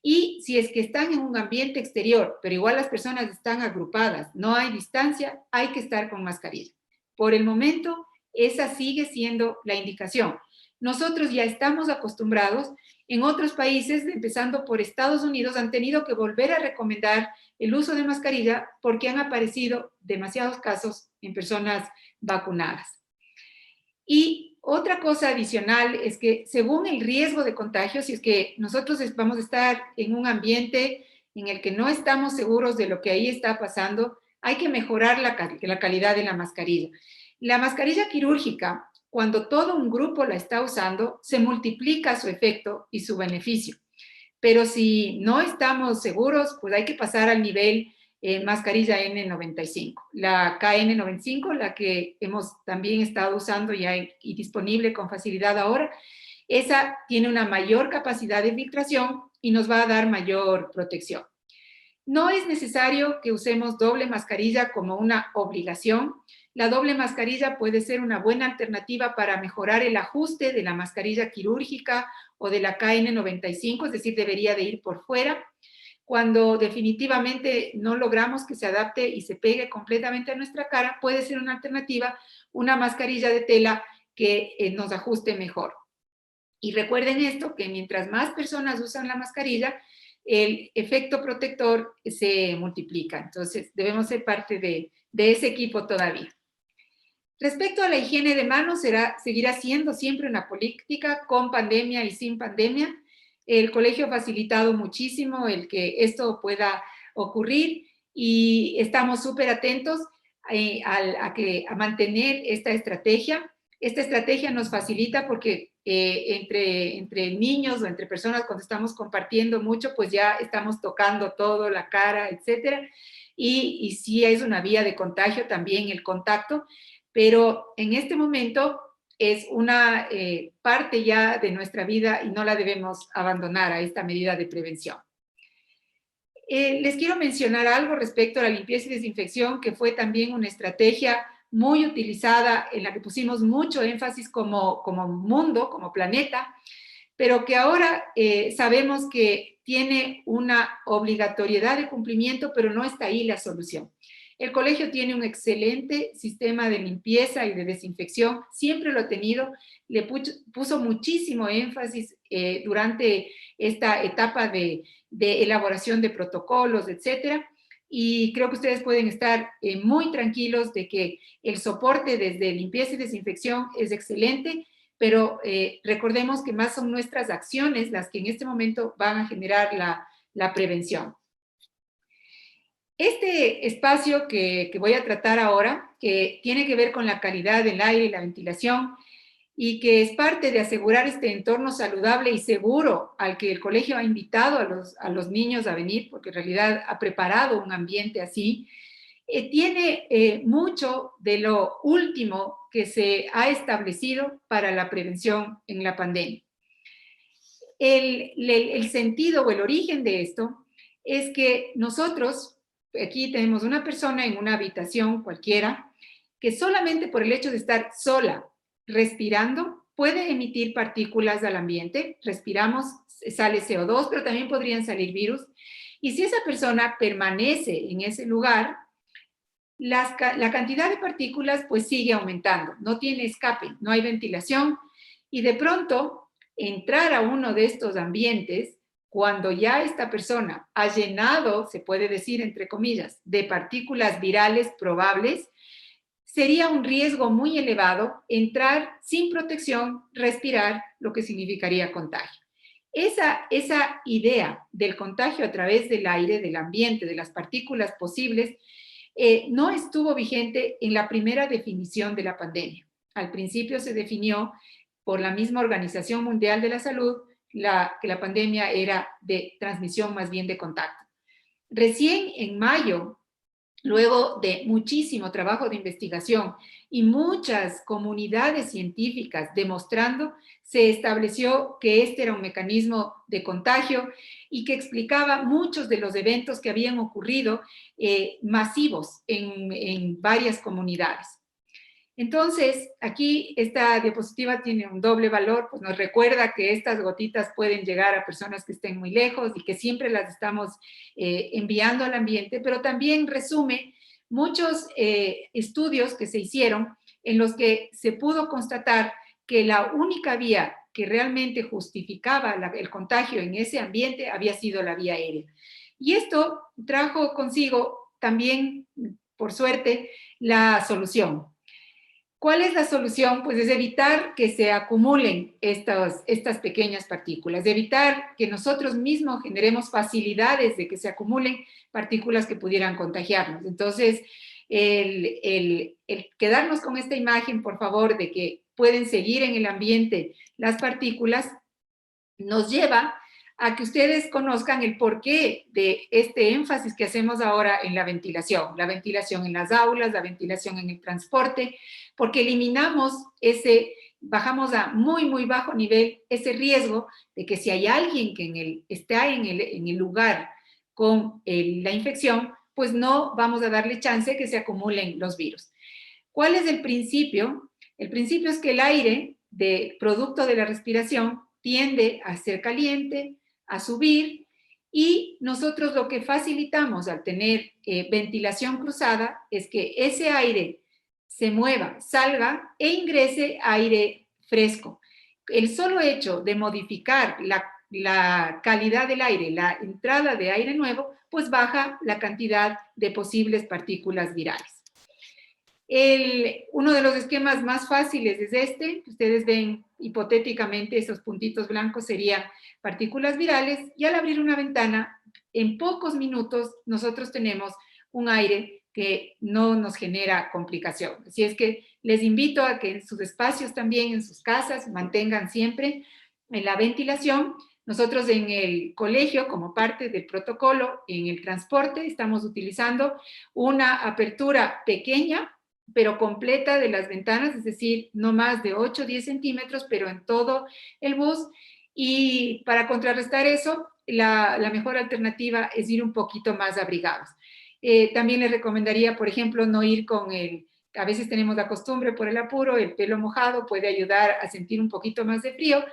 Y si es que están en un ambiente exterior, pero igual las personas están agrupadas, no hay distancia, hay que estar con mascarilla. Por el momento, esa sigue siendo la indicación. Nosotros ya estamos acostumbrados. En otros países, empezando por Estados Unidos, han tenido que volver a recomendar el uso de mascarilla porque han aparecido demasiados casos en personas vacunadas. Y otra cosa adicional es que según el riesgo de contagio, si es que nosotros vamos a estar en un ambiente en el que no estamos seguros de lo que ahí está pasando, hay que mejorar la calidad de la mascarilla. La mascarilla quirúrgica, cuando todo un grupo la está usando, se multiplica su efecto y su beneficio. Pero si no estamos seguros, pues hay que pasar al nivel mascarilla N95. La KN95, la que hemos también estado usando ya y disponible con facilidad ahora, esa tiene una mayor capacidad de filtración y nos va a dar mayor protección. No es necesario que usemos doble mascarilla como una obligación. La doble mascarilla puede ser una buena alternativa para mejorar el ajuste de la mascarilla quirúrgica o de la KN95, es decir, debería de ir por fuera. Cuando definitivamente no logramos que se adapte y se pegue completamente a nuestra cara, puede ser una alternativa, una mascarilla de tela que nos ajuste mejor. Y recuerden esto, que mientras más personas usan la mascarilla, el efecto protector se multiplica. Entonces, debemos ser parte de ese equipo todavía. Respecto a la higiene de manos, seguirá siendo siempre una política con pandemia y sin pandemia. El colegio ha facilitado muchísimo el que esto pueda ocurrir y estamos súper atentos a mantener esta estrategia. Esta estrategia nos facilita porque entre niños o entre personas cuando estamos compartiendo mucho, pues ya estamos tocando todo, la cara, etcétera. y sí es una vía de contagio también el contacto, pero en este momento es una parte ya de nuestra vida y no la debemos abandonar a esta medida de prevención. Les quiero mencionar algo respecto a la limpieza y desinfección, que fue también una estrategia muy utilizada, en la que pusimos mucho énfasis como mundo, como planeta, pero que ahora sabemos que tiene una obligatoriedad de cumplimiento, pero no está ahí la solución. El colegio tiene un excelente sistema de limpieza y de desinfección, siempre lo ha tenido, le puso muchísimo énfasis durante esta etapa de elaboración de protocolos, etcétera, y creo que ustedes pueden estar muy tranquilos de que el soporte desde limpieza y desinfección es excelente, pero recordemos que más son nuestras acciones las que en este momento van a generar la prevención. Este espacio que voy a tratar ahora, que tiene que ver con la calidad del aire y la ventilación, y que es parte de asegurar este entorno saludable y seguro al que el colegio ha invitado a los niños a venir, porque en realidad ha preparado un ambiente así, tiene mucho de lo último que se ha establecido para la prevención en la pandemia. El sentido o el origen de esto es que nosotros, aquí tenemos una persona en una habitación cualquiera, que solamente por el hecho de estar sola, respirando, puede emitir partículas al ambiente. Respiramos, sale CO2, pero también podrían salir virus. Y si esa persona permanece en ese lugar, la cantidad de partículas pues sigue aumentando, no tiene escape, no hay ventilación, y de pronto entrar a uno de estos ambientes, cuando ya esta persona ha llenado, se puede decir entre comillas, de partículas virales probables, sería un riesgo muy elevado entrar sin protección, respirar, lo que significaría contagio. Esa idea del contagio a través del aire, del ambiente, de las partículas posibles, no estuvo vigente en la primera definición de la pandemia. Al principio se definió por la misma Organización Mundial de la Salud que la pandemia era de transmisión más bien de contacto. Recién en mayo, luego de muchísimo trabajo de investigación y muchas comunidades científicas demostrando, se estableció que este era un mecanismo de contagio y que explicaba muchos de los eventos que habían ocurrido masivos en varias comunidades. Entonces, aquí esta diapositiva tiene un doble valor, pues nos recuerda que estas gotitas pueden llegar a personas que estén muy lejos y que siempre las estamos enviando al ambiente, pero también resume muchos estudios que se hicieron en los que se pudo constatar que la única vía que realmente justificaba el contagio en ese ambiente había sido la vía aérea. Y esto trajo consigo también, por suerte, la solución. ¿Cuál es la solución? Pues es evitar que se acumulen estas pequeñas partículas, evitar que nosotros mismos generemos facilidades de que se acumulen partículas que pudieran contagiarnos. Entonces, el quedarnos con esta imagen, por favor, de que pueden seguir en el ambiente las partículas, nos lleva a que ustedes conozcan el porqué de este énfasis que hacemos ahora en la ventilación en las aulas, la ventilación en el transporte, porque eliminamos bajamos a muy, muy bajo nivel ese riesgo de que si hay alguien que está en el lugar con la infección, pues no vamos a darle chance que se acumulen los virus. ¿Cuál es el principio? El principio es que el aire, producto de la respiración, tiende a ser caliente, a subir, y nosotros lo que facilitamos al tener ventilación cruzada es que ese aire se mueva, salga e ingrese aire fresco. El solo hecho de modificar la calidad del aire, la entrada de aire nuevo, pues baja la cantidad de posibles partículas virales. Uno de los esquemas más fáciles es este. Ustedes ven hipotéticamente esos puntitos blancos serían partículas virales, y al abrir una ventana, en pocos minutos nosotros tenemos un aire que no nos genera complicación. Así es que les invito a que en sus espacios también, en sus casas, mantengan siempre la ventilación. Nosotros en el colegio, como parte del protocolo, en el transporte, estamos utilizando una apertura pequeña, pero completa de las ventanas, es decir, no más de 8 o 10 centímetros, pero en todo el bus. Y para contrarrestar eso, la mejor alternativa es ir un poquito más abrigados. También les recomendaría, por ejemplo, no ir con a veces tenemos la costumbre por el apuro, el pelo mojado puede ayudar a sentir un poquito más de frío,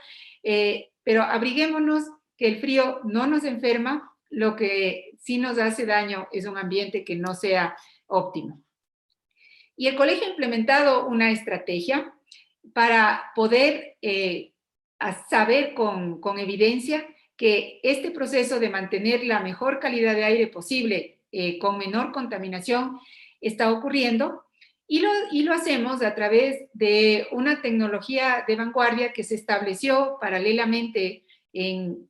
pero abriguémonos, que el frío no nos enferma, lo que sí nos hace daño es un ambiente que no sea óptimo. Y el colegio ha implementado una estrategia para poder saber con evidencia que este proceso de mantener la mejor calidad de aire posible con menor contaminación está ocurriendo, y lo hacemos a través de una tecnología de vanguardia que se estableció paralelamente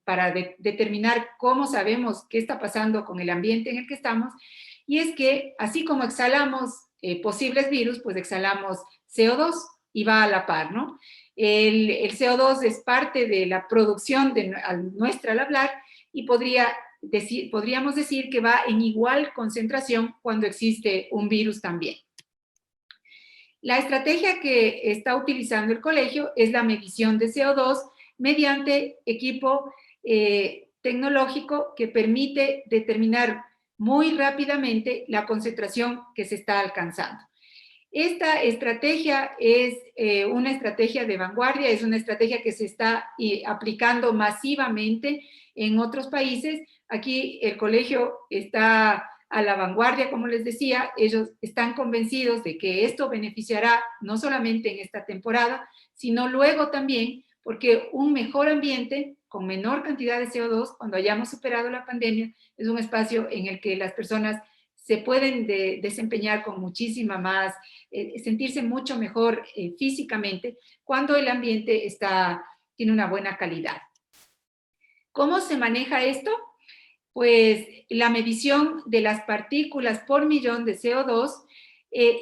para determinar cómo sabemos qué está pasando con el ambiente en el que estamos, y es que así como exhalamos posibles virus, pues exhalamos CO2 y va a la par, ¿no? El CO2 es parte de la producción nuestra al hablar, y podríamos decir que va en igual concentración cuando existe un virus también. La estrategia que está utilizando el colegio es la medición de CO2 mediante equipo tecnológico que permite determinar muy rápidamente la concentración que se está alcanzando. Esta estrategia es una estrategia de vanguardia, es una estrategia que se está aplicando masivamente en otros países. Aquí el colegio está a la vanguardia, como les decía. Ellos están convencidos de que esto beneficiará no solamente en esta temporada, sino luego también, porque un mejor ambiente con menor cantidad de CO2, cuando hayamos superado la pandemia, es un espacio en el que las personas se pueden desempeñar con muchísima más, sentirse mucho mejor físicamente cuando el ambiente tiene una buena calidad. ¿Cómo se maneja esto? Pues la medición de las partículas por millón de CO2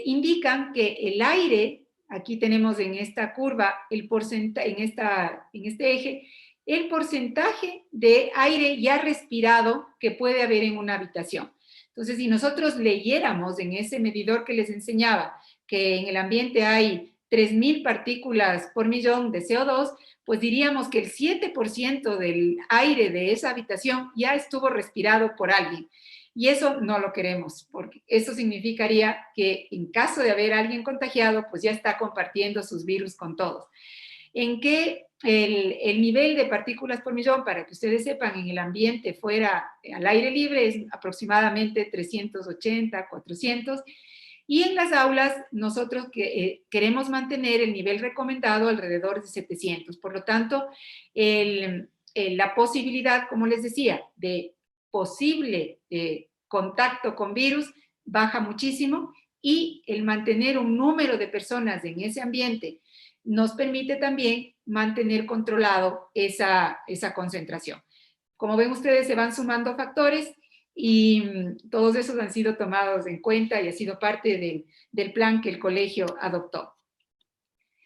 indican que el aire, aquí tenemos en esta curva, el porcentaje, en este eje, el porcentaje de aire ya respirado que puede haber en una habitación. Entonces, si nosotros leyéramos en ese medidor que les enseñaba que en el ambiente hay 3.000 partículas por millón de CO2, pues diríamos que el 7% del aire de esa habitación ya estuvo respirado por alguien. Y eso no lo queremos, porque eso significaría que en caso de haber alguien contagiado, pues ya está compartiendo sus virus con todos. En que el nivel de partículas por millón, para que ustedes sepan, en el ambiente fuera al aire libre es aproximadamente 380, 400, y en las aulas nosotros queremos mantener el nivel recomendado alrededor de 700. Por lo tanto, la posibilidad, como les decía, de posible contacto con virus baja muchísimo, y el mantener un número de personas en ese ambiente nos permite también mantener controlado esa concentración. Como ven ustedes, se van sumando factores, y todos esos han sido tomados en cuenta y ha sido parte del plan que el colegio adoptó.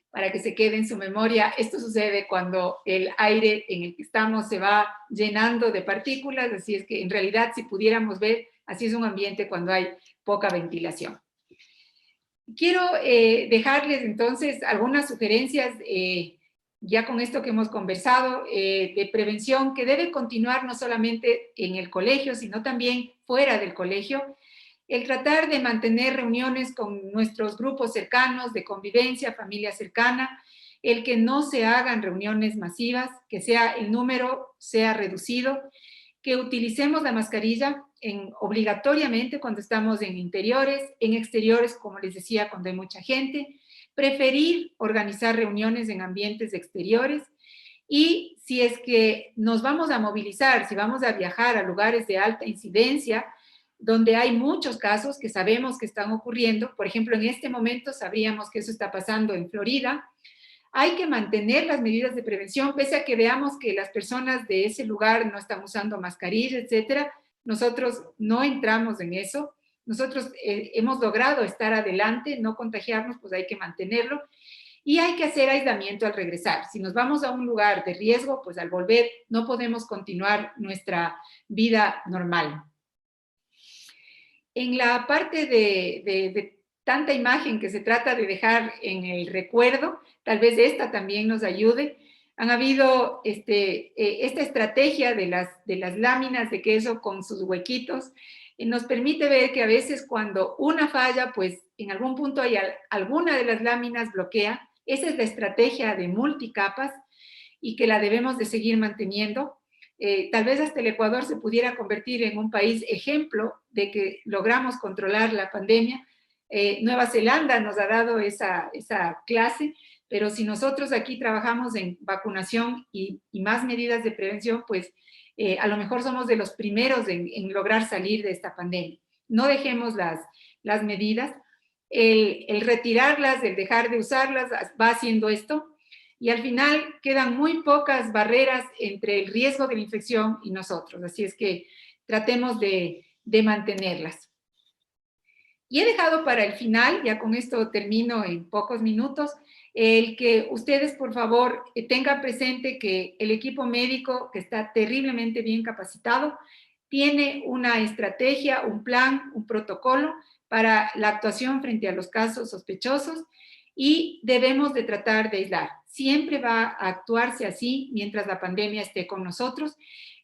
Para que se quede en su memoria, esto sucede cuando el aire en el que estamos se va llenando de partículas, así es que en realidad, si pudiéramos ver, así es un ambiente cuando hay poca ventilación. Quiero dejarles entonces algunas sugerencias, ya con esto que hemos conversado, de prevención que debe continuar no solamente en el colegio, sino también fuera del colegio. El tratar de mantener reuniones con nuestros grupos cercanos de convivencia, familia cercana, el que no se hagan reuniones masivas, que el número sea reducido, que utilicemos la mascarilla obligatoriamente cuando estamos en interiores, en exteriores, como les decía, cuando hay mucha gente, preferir organizar reuniones en ambientes exteriores, y si es que nos vamos a movilizar, si vamos a viajar a lugares de alta incidencia, donde hay muchos casos que sabemos que están ocurriendo, por ejemplo, en este momento sabríamos que eso está pasando en Florida, hay que mantener las medidas de prevención, pese a que veamos que las personas de ese lugar no están usando mascarilla, etcétera. Nosotros no entramos en eso. Nosotros hemos logrado estar adelante, no contagiarnos, pues hay que mantenerlo. Y hay que hacer aislamiento al regresar. Si nos vamos a un lugar de riesgo, pues al volver no podemos continuar nuestra vida normal. En la parte de tanta imagen que se trata de dejar en el recuerdo, tal vez esta también nos ayude. Han habido esta estrategia de las láminas de queso con sus huequitos, nos permite ver que a veces cuando una falla, pues en algún punto hay alguna de las láminas bloquea. Esa es la estrategia de multicapas y que la debemos de seguir manteniendo. Tal vez hasta el Ecuador se pudiera convertir en un país ejemplo de que logramos controlar la pandemia. Nueva Zelanda nos ha dado esa clase, pero si nosotros aquí trabajamos en vacunación y más medidas de prevención, pues a lo mejor somos de los primeros en lograr salir de esta pandemia. No dejemos las medidas. El retirarlas, el dejar de usarlas, va haciendo esto. Y al final quedan muy pocas barreras entre el riesgo de la infección y nosotros. Así es que tratemos de mantenerlas. Y he dejado para el final, ya con esto termino en pocos minutos, el que ustedes, por favor, tengan presente que el equipo médico, que está terriblemente bien capacitado, tiene una estrategia, un plan, un protocolo para la actuación frente a los casos sospechosos y debemos de tratar de aislar. Siempre va a actuarse así mientras la pandemia esté con nosotros.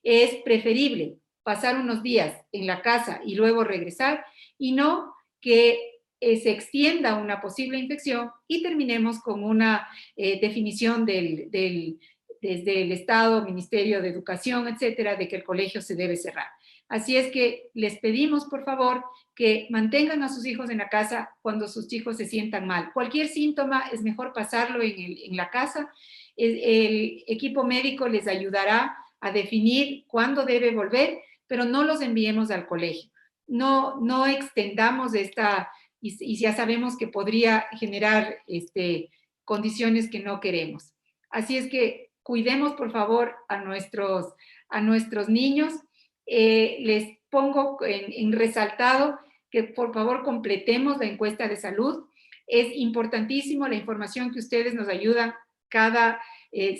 Es preferible pasar unos días en la casa y luego regresar y no que se extienda una posible infección y terminemos con una definición desde el Estado, Ministerio de Educación, etcétera, de que el colegio se debe cerrar. Así es que les pedimos, por favor, que mantengan a sus hijos en la casa cuando sus hijos se sientan mal. Cualquier síntoma es mejor pasarlo en la casa. El equipo médico les ayudará a definir cuándo debe volver, pero no los enviemos al colegio. No extendamos esta, y ya sabemos que podría generar condiciones que no queremos. Así es que cuidemos, por favor, a nuestros niños. Les pongo en resaltado que por favor completemos la encuesta de salud. Es importantísimo la información que ustedes nos ayudan cada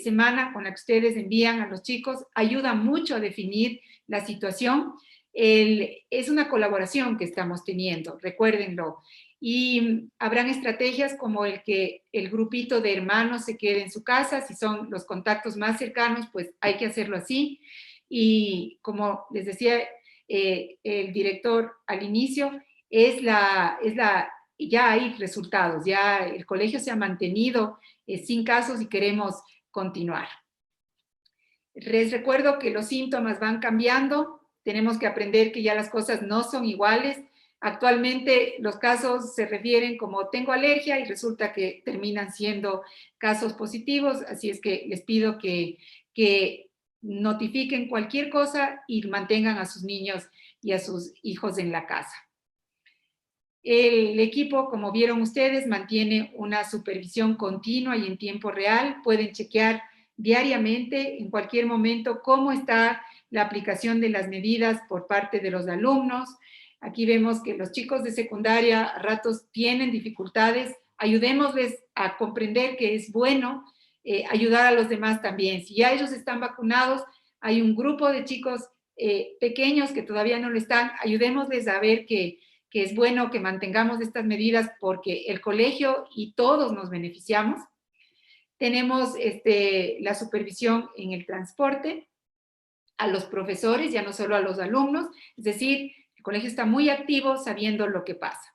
semana, con la que ustedes envían a los chicos, ayuda mucho a definir la situación. Es una colaboración que estamos teniendo, recuérdenlo. Y habrán estrategias como el que el grupito de hermanos se quede en su casa, si son los contactos más cercanos, pues hay que hacerlo así. Y como les decía el director al inicio, ya hay resultados, ya el colegio se ha mantenido sin casos y queremos continuar. Les recuerdo que los síntomas van cambiando, tenemos que aprender que ya las cosas no son iguales. Actualmente los casos se refieren como tengo alergia y resulta que terminan siendo casos positivos, así es que les pido que notifiquen cualquier cosa y mantengan a sus niños y a sus hijos en la casa. El equipo, como vieron ustedes, mantiene una supervisión continua y en tiempo real. Pueden chequear diariamente, en cualquier momento, cómo está la aplicación de las medidas por parte de los alumnos. Aquí vemos que los chicos de secundaria a ratos tienen dificultades. Ayudémosles a comprender que es bueno ayudar a los demás también. Si ya ellos están vacunados, hay un grupo de chicos pequeños que todavía no lo están. Ayudémosles a ver que es bueno que mantengamos estas medidas porque el colegio y todos nos beneficiamos. Tenemos la supervisión en el transporte a los profesores, ya no solo a los alumnos, es decir, el colegio está muy activo sabiendo lo que pasa.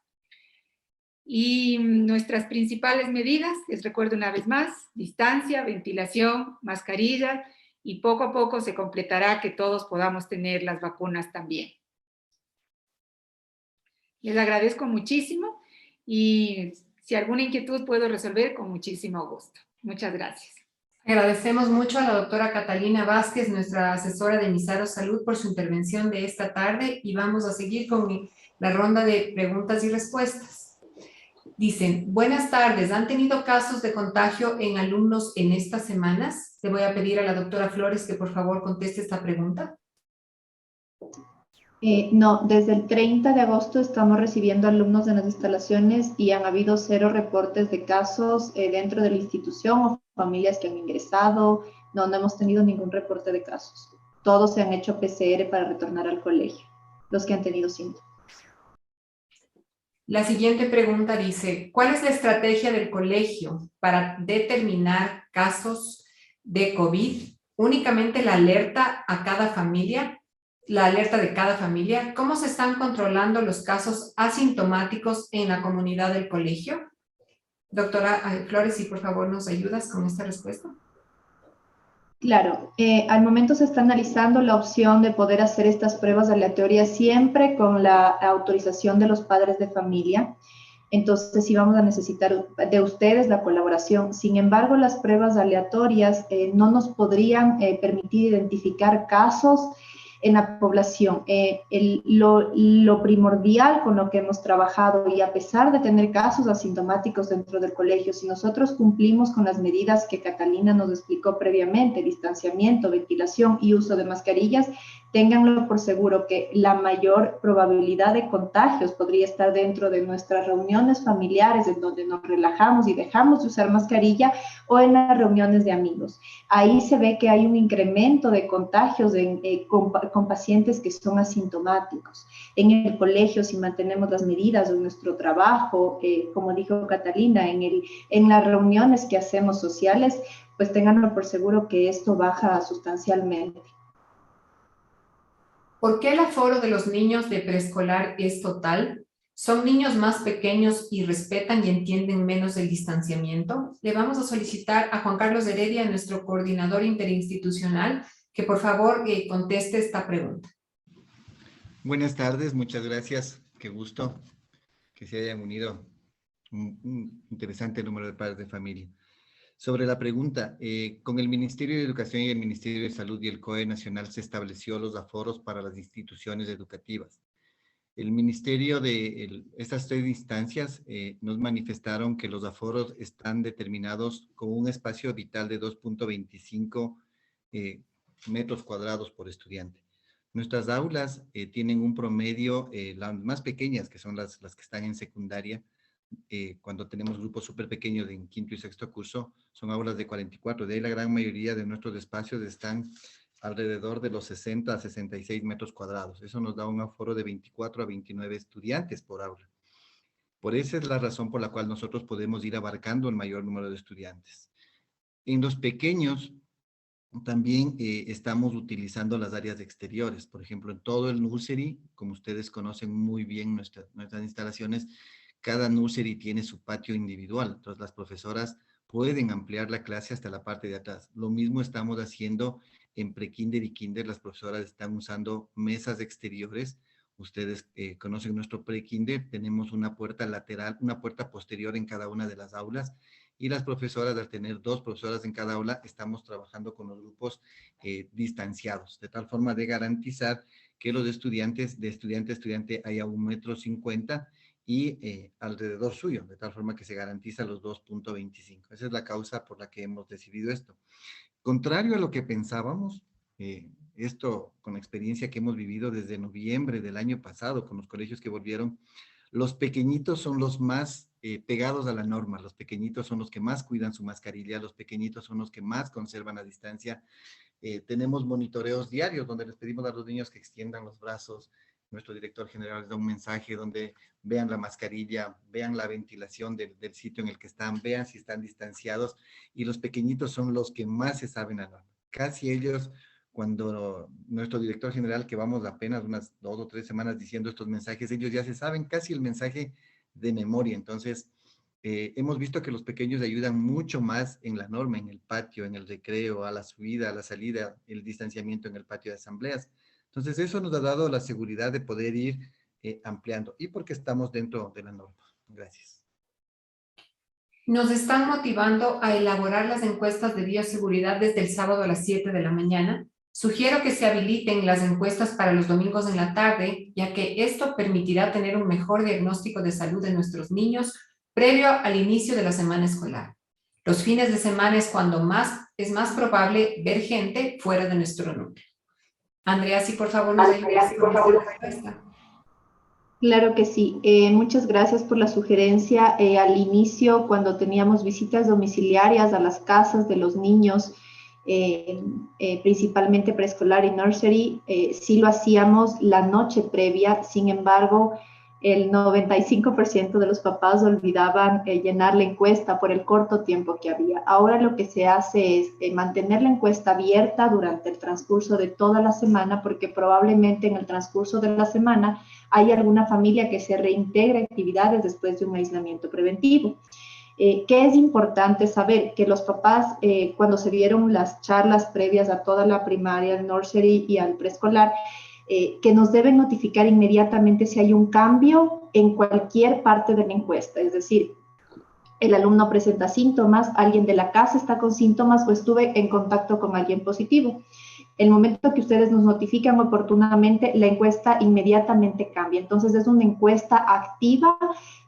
Y nuestras principales medidas, les recuerdo una vez más, distancia, ventilación, mascarilla, y poco a poco se completará que todos podamos tener las vacunas también. Les agradezco muchísimo y si alguna inquietud puedo resolver con muchísimo gusto. Muchas gracias. Agradecemos mucho a la doctora Catalina Vázquez, nuestra asesora de Misaro Salud, por su intervención de esta tarde y vamos a seguir con la ronda de preguntas y respuestas. Dicen, buenas tardes, ¿han tenido casos de contagio en alumnos en estas semanas? Le voy a pedir a la doctora Flores que por favor conteste esta pregunta. No, desde el 30 de agosto estamos recibiendo alumnos en las instalaciones y han habido 0 reportes de casos dentro de la institución o familias que han ingresado. No, no hemos tenido ningún reporte de casos. Todos se han hecho PCR para retornar al colegio, los que han tenido síntomas. La siguiente pregunta dice, ¿cuál es la estrategia del colegio para determinar casos de COVID? ¿Únicamente la alerta a cada familia? ¿La alerta de cada familia? ¿Cómo se están controlando los casos asintomáticos en la comunidad del colegio? Doctora Flores, si por favor nos ayudas con esta respuesta. Claro, al momento se está analizando la opción de poder hacer estas pruebas aleatorias siempre con la autorización de los padres de familia. Entonces sí vamos a necesitar de ustedes la colaboración. Sin embargo, las pruebas aleatorias no nos podrían permitir identificar casos en la población. Lo primordial con lo que hemos trabajado, y a pesar de tener casos asintomáticos dentro del colegio, si nosotros cumplimos con las medidas que Catalina nos explicó previamente, distanciamiento, ventilación y uso de mascarillas, ténganlo por seguro que la mayor probabilidad de contagios podría estar dentro de nuestras reuniones familiares, en donde nos relajamos y dejamos de usar mascarilla, o en las reuniones de amigos. Ahí se ve que hay un incremento de contagios con pacientes que son asintomáticos. En el colegio, si mantenemos las medidas de nuestro trabajo, como dijo Catalina, en las reuniones que hacemos sociales, pues ténganlo por seguro que esto baja sustancialmente. ¿Por qué el aforo de los niños de preescolar es total? ¿Son niños más pequeños y respetan y entienden menos el distanciamiento? Le vamos a solicitar a Juan Carlos Heredia, nuestro coordinador interinstitucional, que por favor conteste esta pregunta. Buenas tardes, muchas gracias. Qué gusto que se hayan unido un interesante número de padres de familia. Sobre la pregunta, con el Ministerio de Educación y el Ministerio de Salud y el COE Nacional se estableció los aforos para las instituciones educativas. El Ministerio de estas 3 instancias nos manifestaron que los aforos están determinados con un espacio vital de 2.25 metros cuadrados por estudiante. Nuestras aulas tienen un promedio, las más pequeñas, que son las que están en secundaria, cuando tenemos grupos súper pequeños en quinto y sexto curso, son aulas de 44. De ahí la gran mayoría de nuestros espacios están alrededor de los 60 a 66 metros cuadrados. Eso nos da un aforo de 24 a 29 estudiantes por aula. Por esa es la razón por la cual nosotros podemos ir abarcando el mayor número de estudiantes. En los pequeños, también estamos utilizando las áreas exteriores. Por ejemplo, en todo el nursery, como ustedes conocen muy bien nuestras instalaciones, cada nursery tiene su patio individual. Entonces, las profesoras pueden ampliar la clase hasta la parte de atrás. Lo mismo estamos haciendo en prekinder y kinder. Las profesoras están usando mesas exteriores. Ustedes conocen nuestro prekinder. Tenemos una puerta lateral, una puerta posterior en cada una de las aulas. Y las profesoras, al tener 2 profesoras en cada aula, estamos trabajando con los grupos distanciados, de tal forma de garantizar que los estudiantes, de estudiante a estudiante, haya 1,50 m y alrededor suyo, de tal forma que se garantiza los 2.25. Esa es la causa por la que hemos decidido esto. Contrario a lo que pensábamos, esto con la experiencia que hemos vivido desde noviembre del año pasado con los colegios que volvieron, los pequeñitos son los más pegados a la norma, los pequeñitos son los que más cuidan su mascarilla, los pequeñitos son los que más conservan la distancia. Tenemos monitoreos diarios donde les pedimos a los niños que extiendan los brazos. Nuestro director general les da un mensaje donde vean la mascarilla, vean la ventilación del sitio en el que están, vean si están distanciados, y los pequeñitos son los que más se saben a la norma. Casi ellos, cuando nuestro director general, que vamos apenas unas 2 o 3 semanas diciendo estos mensajes, ellos ya se saben casi el mensaje de memoria. Entonces, hemos visto que los pequeños ayudan mucho más en la norma, en el patio, en el recreo, a la subida, a la salida, el distanciamiento en el patio de asambleas. Entonces, eso nos ha dado la seguridad de poder ir ampliando, y porque estamos dentro de la norma. Gracias. Nos están motivando a elaborar las encuestas de bioseguridad desde el sábado a las 7 de la mañana. Sugiero que se habiliten las encuestas para los domingos en la tarde, ya que esto permitirá tener un mejor diagnóstico de salud de nuestros niños previo al inicio de la semana escolar. Los fines de semana es cuando es más probable ver gente fuera de nuestro núcleo. Andrea, si por favor nos ayudas con esta respuesta. Claro que sí. Muchas gracias por la sugerencia. Al inicio, cuando teníamos visitas domiciliarias a las casas de los niños, principalmente preescolar y nursery, sí lo hacíamos la noche previa. Sin embargo, el 95% de los papás olvidaban llenar la encuesta por el corto tiempo que había. Ahora lo que se hace es mantener la encuesta abierta durante el transcurso de toda la semana, porque probablemente en el transcurso de la semana hay alguna familia que se reintegra a actividades después de un aislamiento preventivo. ¿Qué es importante saber? Que los papás, cuando se dieron las charlas previas a toda la primaria, al nursery y al preescolar, que nos deben notificar inmediatamente si hay un cambio en cualquier parte de la encuesta. Es decir, el alumno presenta síntomas, alguien de la casa está con síntomas o estuve en contacto con alguien positivo. El momento que ustedes nos notifican oportunamente, la encuesta inmediatamente cambia. Entonces es una encuesta activa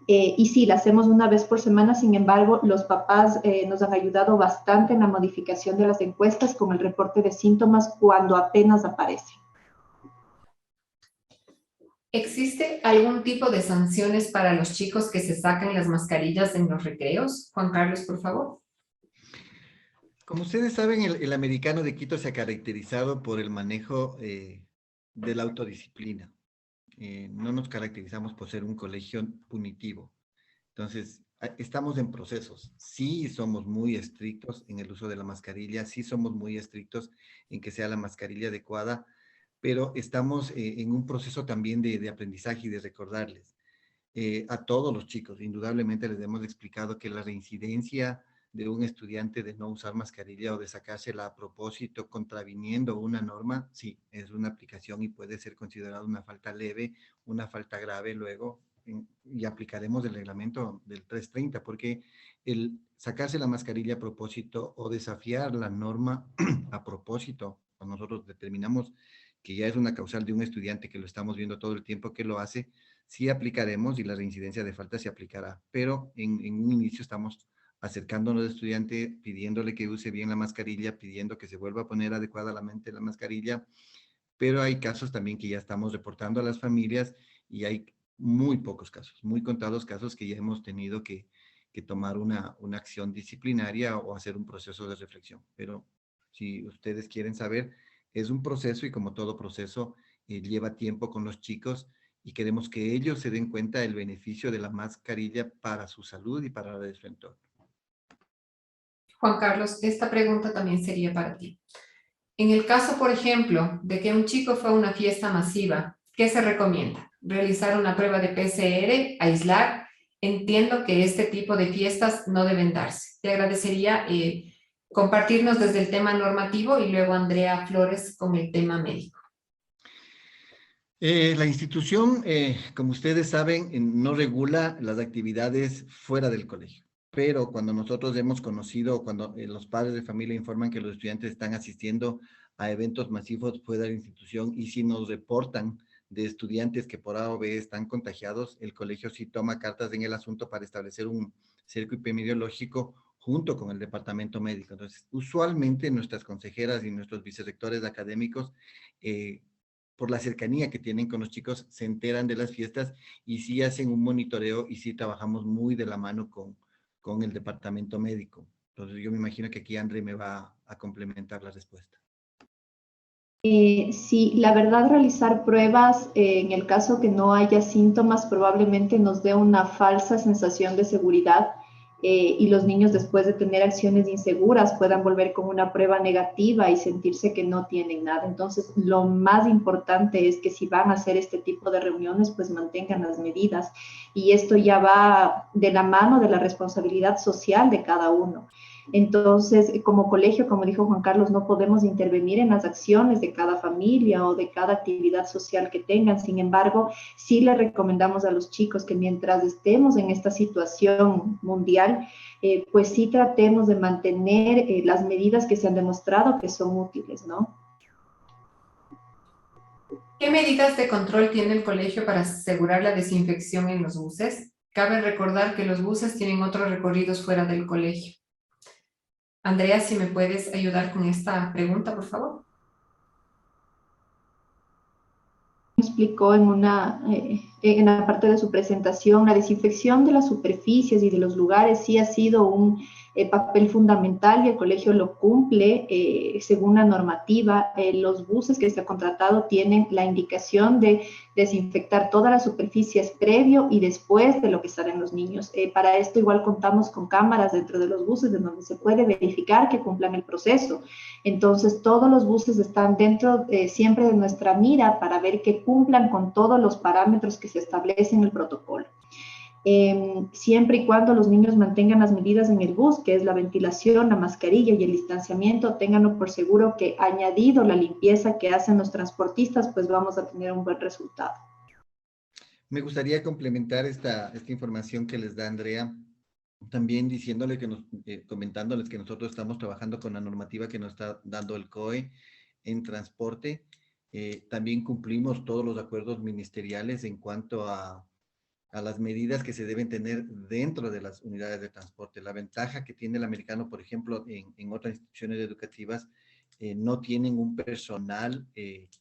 y sí, la hacemos una vez por semana. Sin embargo, los papás nos han ayudado bastante en la modificación de las encuestas con el reporte de síntomas cuando apenas aparece. ¿Existe algún tipo de sanciones para los chicos que se sacan las mascarillas en los recreos? Juan Carlos, por favor. Como ustedes saben, el americano de Quito se ha caracterizado por el manejo de la autodisciplina. No nos caracterizamos por ser un colegio punitivo. Entonces, estamos en procesos. Sí somos muy estrictos en el uso de la mascarilla, sí somos muy estrictos en que sea la mascarilla adecuada, pero estamos en un proceso también de aprendizaje y de recordarles a todos los chicos. Indudablemente les hemos explicado que la reincidencia de un estudiante de no usar mascarilla o de sacársela a propósito contraviniendo una norma, sí, es una aplicación y puede ser considerada una falta leve, una falta grave luego, y aplicaremos el reglamento del 330, porque el sacarse la mascarilla a propósito o desafiar la norma a propósito, cuando nosotros determinamos que ya es una causal de un estudiante que lo estamos viendo todo el tiempo que lo hace, sí aplicaremos y la reincidencia de falta se aplicará, pero en un inicio estamos acercándonos al estudiante, pidiéndole que use bien la mascarilla, pidiendo que se vuelva a poner adecuadamente la mascarilla, pero hay casos también que ya estamos reportando a las familias y hay muy pocos casos, muy contados casos que ya hemos tenido que tomar una acción disciplinaria o hacer un proceso de reflexión. Pero si ustedes quieren saber, es un proceso y como todo proceso lleva tiempo con los chicos y queremos que ellos se den cuenta del beneficio de la mascarilla para su salud y para la de su entorno. Juan Carlos, esta pregunta también sería para ti. En el caso, por ejemplo, de que un chico fue a una fiesta masiva, ¿qué se recomienda? ¿Realizar una prueba de PCR, aislar? Entiendo que este tipo de fiestas no deben darse. Te agradecería compartirnos desde el tema normativo y luego Andrea Flores con el tema médico. La institución, como ustedes saben, no regula las actividades fuera del colegio, pero cuando nosotros hemos conocido, cuando los padres de familia informan que los estudiantes están asistiendo a eventos masivos fuera de la institución y si nos reportan de estudiantes que por A o B están contagiados, el colegio sí toma cartas en el asunto para establecer un cerco epidemiológico junto con el departamento médico. Entonces, usualmente nuestras consejeras y nuestros vicerrectores académicos por la cercanía que tienen con los chicos, se enteran de las fiestas y sí hacen un monitoreo y sí trabajamos muy de la mano con el departamento médico. Entonces yo me imagino que aquí André me va a complementar la respuesta. Sí, la verdad, realizar pruebas en el caso que no haya síntomas probablemente nos dé una falsa sensación de seguridad y los niños después de tener acciones inseguras puedan volver con una prueba negativa y sentirse que no tienen nada. Entonces, lo más importante es que si van a hacer este tipo de reuniones, pues mantengan las medidas y esto ya va de la mano de la responsabilidad social de cada uno. Entonces, como colegio, como dijo Juan Carlos, no podemos intervenir en las acciones de cada familia o de cada actividad social que tengan. Sin embargo, sí le recomendamos a los chicos que mientras estemos en esta situación mundial, pues sí tratemos de mantener las medidas que se han demostrado que son útiles, ¿no? ¿Qué medidas de control tiene el colegio para asegurar la desinfección en los buses? Cabe recordar que los buses tienen otros recorridos fuera del colegio. Andrea, si me puedes ayudar con esta pregunta, por favor. explicó en en la parte de su presentación, la desinfección de las superficies y de los lugares sí ha sido un papel fundamental y el colegio lo cumple según la normativa. Los buses que se ha contratado tienen la indicación de desinfectar todas las superficies previo y después de lo que salen los niños. Para esto igual contamos con cámaras dentro de los buses de donde se puede verificar que cumplan el proceso. Entonces todos los buses están dentro siempre de nuestra mira para ver que cumplan con todos los parámetros que se establecen en el protocolo. Siempre y cuando los niños mantengan las medidas en el bus, que es la ventilación, la mascarilla y el distanciamiento, ténganlo por seguro que añadido la limpieza que hacen los transportistas, pues vamos a tener un buen resultado. Me gustaría complementar esta información que les da Andrea, también diciéndole comentándoles que nosotros estamos trabajando con la normativa que nos está dando el COE en transporte. También cumplimos todos los acuerdos ministeriales en cuanto a las medidas que se deben tener dentro de las unidades de transporte. La ventaja que tiene el americano, por ejemplo, en otras instituciones educativas, no tienen un personal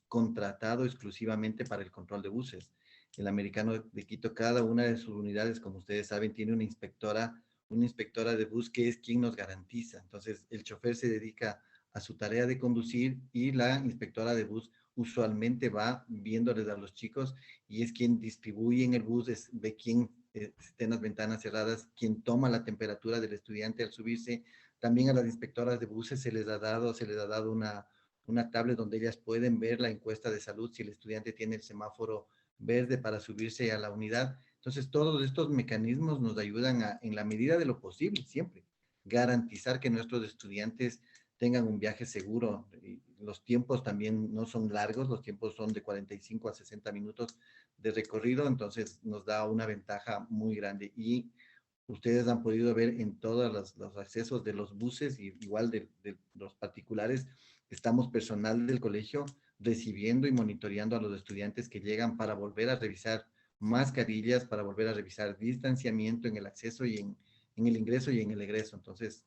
contratado exclusivamente para el control de buses. El americano de Quito, cada una de sus unidades, como ustedes saben, tiene una inspectora de bus que es quien nos garantiza. Entonces, el chofer se dedica a su tarea de conducir y la inspectora de bus usualmente va viéndoles a los chicos y es quien distribuye en el bus, ve quién esté en las ventanas cerradas, quien toma la temperatura del estudiante al subirse. También a las inspectoras de buses se les ha dado una tablet donde ellas pueden ver la encuesta de salud si el estudiante tiene el semáforo verde para subirse a la unidad. Entonces, todos estos mecanismos nos ayudan a, en la medida de lo posible, siempre, garantizar que nuestros estudiantes tengan un viaje seguro. Los tiempos también no son largos, los tiempos son de 45 a 60 minutos de recorrido, entonces nos da una ventaja muy grande. Y ustedes han podido ver en todos los accesos de los buses, y igual de los particulares, estamos personal del colegio recibiendo y monitoreando a los estudiantes que llegan para volver a revisar mascarillas, para volver a revisar distanciamiento en el acceso y en el ingreso y en el egreso. Entonces,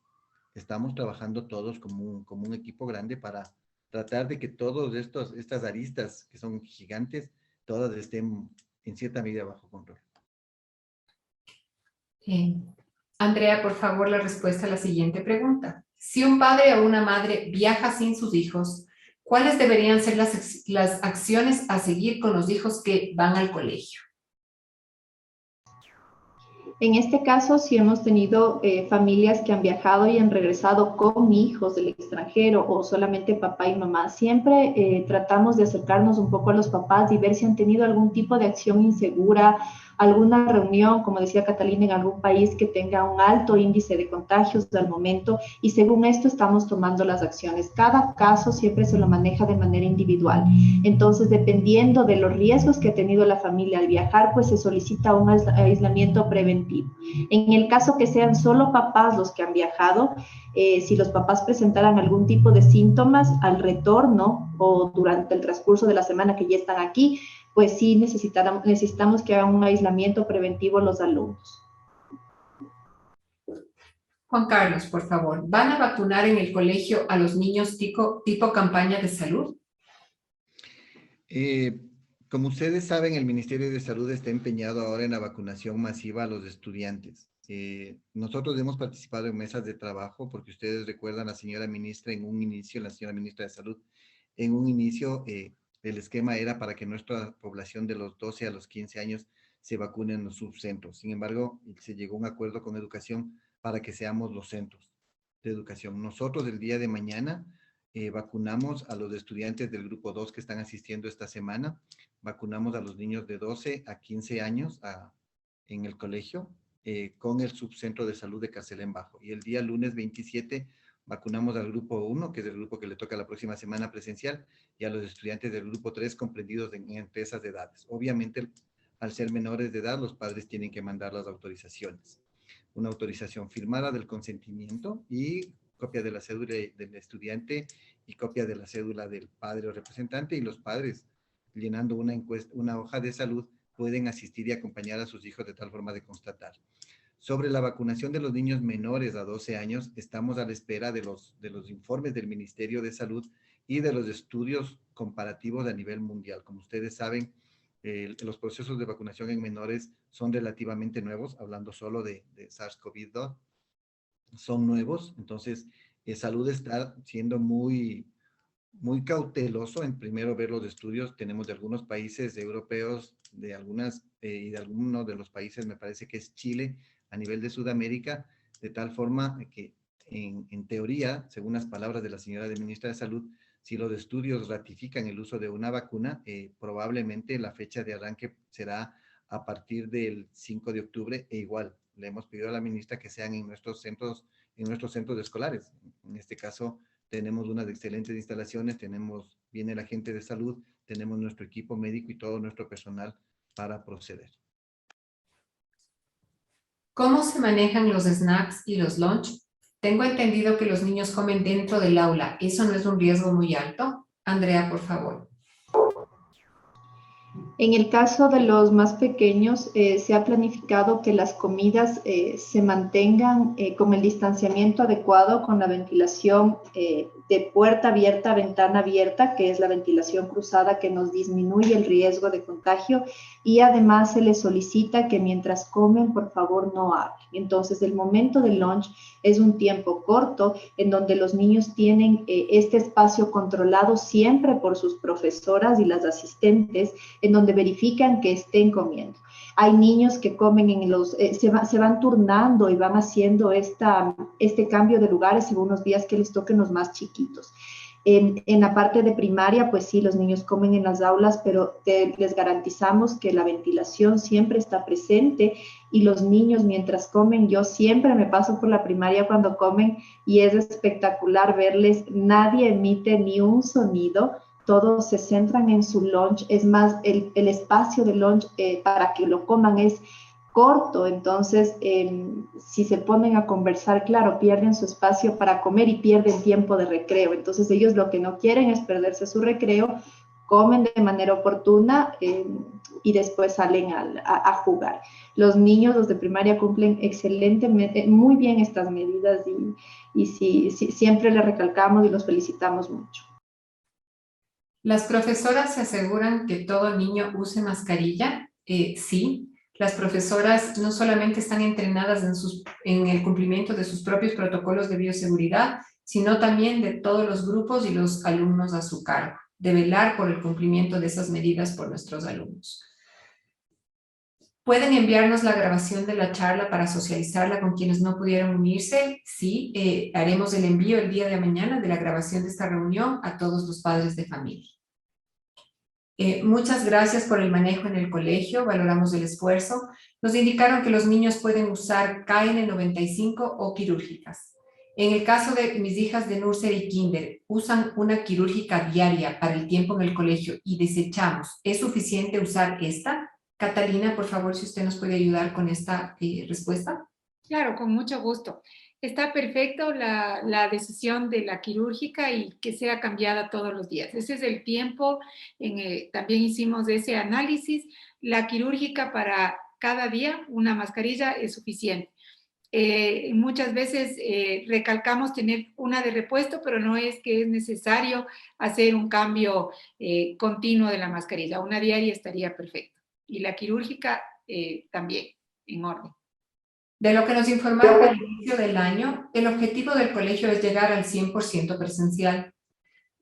estamos trabajando todos como un equipo grande para tratar de que todas estas aristas que son gigantes, todas estén en cierta medida bajo control. Andrea, por favor, la respuesta a la siguiente pregunta. Si un padre o una madre viaja sin sus hijos, ¿cuáles deberían ser las acciones a seguir con los hijos que van al colegio? En este caso, sí hemos tenido familias que han viajado y han regresado con hijos del extranjero o solamente papá y mamá. Siempre tratamos de acercarnos un poco a los papás y ver si han tenido algún tipo de acción insegura, alguna reunión, como decía Catalina, en algún país que tenga un alto índice de contagios al momento, y según esto estamos tomando las acciones. Cada caso siempre se lo maneja de manera individual. Entonces, dependiendo de los riesgos que ha tenido la familia al viajar, pues se solicita un aislamiento preventivo. En el caso que sean solo papás los que han viajado, si los papás presentaran algún tipo de síntomas al retorno o durante el transcurso de la semana que ya están aquí, pues sí necesitamos que hagan un aislamiento preventivo los alumnos. Juan Carlos, por favor, ¿van a vacunar en el colegio a los niños tipo campaña de salud? Como ustedes saben, el Ministerio de Salud está empeñado ahora en la vacunación masiva a los estudiantes. Nosotros hemos participado en mesas de trabajo porque ustedes recuerdan la señora ministra la señora ministra de Salud, en un inicio el esquema era para que nuestra población de los 12 a los 15 años se vacune en los subcentros. Sin embargo, se llegó a un acuerdo con educación para que seamos los centros de educación. Nosotros el día de mañana vacunamos a los estudiantes del grupo 2 que están asistiendo esta semana. Vacunamos a los niños de 12 a 15 años en el colegio con el subcentro de salud de Carcelén Bajo. Y el día lunes 27 vacunamos al grupo 1, que es el grupo que le toca la próxima semana presencial, y a los estudiantes del grupo 3 comprendidos entre esas edades. Obviamente, al ser menores de edad, los padres tienen que mandar las autorizaciones. Una autorización firmada del consentimiento y copia de la cédula del estudiante y copia de la cédula del padre o representante, y los padres, llenando una hoja de salud, pueden asistir y acompañar a sus hijos de tal forma de constatar. Sobre la vacunación de los niños menores a 12 años, estamos a la espera de los informes del Ministerio de Salud y de los estudios comparativos a nivel mundial. Como ustedes saben, los procesos de vacunación en menores son relativamente nuevos, hablando solo de SARS-CoV-2, son nuevos. Entonces, salud está siendo muy cauteloso en primero ver los estudios. Tenemos de algunos países europeos, y de algunos de los países, me parece que es Chile, a nivel de Sudamérica, de tal forma que en teoría, según las palabras de la señora ministra de Salud, si los estudios ratifican el uso de una vacuna, probablemente la fecha de arranque será a partir del 5 de octubre, e igual le hemos pedido a la ministra que sean en nuestros centros escolares. En este caso, tenemos unas excelentes instalaciones, viene la gente de salud, tenemos nuestro equipo médico y todo nuestro personal para proceder. ¿Cómo se manejan los snacks y los lunch? Tengo entendido que los niños comen dentro del aula. ¿Eso no es un riesgo muy alto? Andrea, por favor. En el caso de los más pequeños, se ha planificado que las comidas se mantengan con el distanciamiento adecuado, con la ventilación de puerta abierta a ventana abierta, que es la ventilación cruzada que nos disminuye el riesgo de contagio, y además se les solicita que mientras comen, por favor, no hablen. Entonces, el momento del lunch es un tiempo corto en donde los niños tienen este espacio controlado siempre por sus profesoras y las asistentes, en donde verifican que estén comiendo. Hay niños que comen se van turnando y van haciendo este cambio de lugares según los días que les toquen los más chiquitos. En la parte de primaria, pues sí, los niños comen en las aulas, pero les garantizamos que la ventilación siempre está presente y los niños mientras comen, yo siempre me paso por la primaria cuando comen y es espectacular verles, nadie emite ni un sonido, todos se centran en su lunch, es más, el espacio de lunch para que lo coman es corto, entonces si se ponen a conversar, claro, pierden su espacio para comer y pierden tiempo de recreo, entonces ellos lo que no quieren es perderse su recreo, comen de manera oportuna y después salen a jugar. Los niños, los de primaria, cumplen excelentemente, muy bien estas medidas y sí, siempre les recalcamos y los felicitamos mucho. ¿Las profesoras se aseguran que todo niño use mascarilla? Sí. Las profesoras no solamente están entrenadas en el cumplimiento de sus propios protocolos de bioseguridad, sino también de todos los grupos y los alumnos a su cargo, de velar por el cumplimiento de esas medidas por nuestros alumnos. ¿Pueden enviarnos la grabación de la charla para socializarla con quienes no pudieron unirse? Sí, haremos el envío el día de mañana de la grabación de esta reunión a todos los padres de familia. Muchas gracias por el manejo en el colegio, valoramos el esfuerzo. Nos indicaron que los niños pueden usar KN95 o quirúrgicas. En el caso de mis hijas de nursery y kinder, usan una quirúrgica diaria para el tiempo en el colegio y desechamos. ¿Es suficiente usar esta? Catalina, por favor, si usted nos puede ayudar con esta respuesta. Claro, con mucho gusto. Está perfecto la decisión de la quirúrgica y que sea cambiada todos los días. Ese es el tiempo, también hicimos ese análisis. La quirúrgica para cada día, una mascarilla es suficiente. Muchas veces recalcamos tener una de repuesto, pero no es que es necesario hacer un cambio continuo de la mascarilla. Una diaria estaría perfecto. Y la quirúrgica también, en orden. De lo que nos informaron al inicio del año, el objetivo del colegio es llegar al 100% presencial.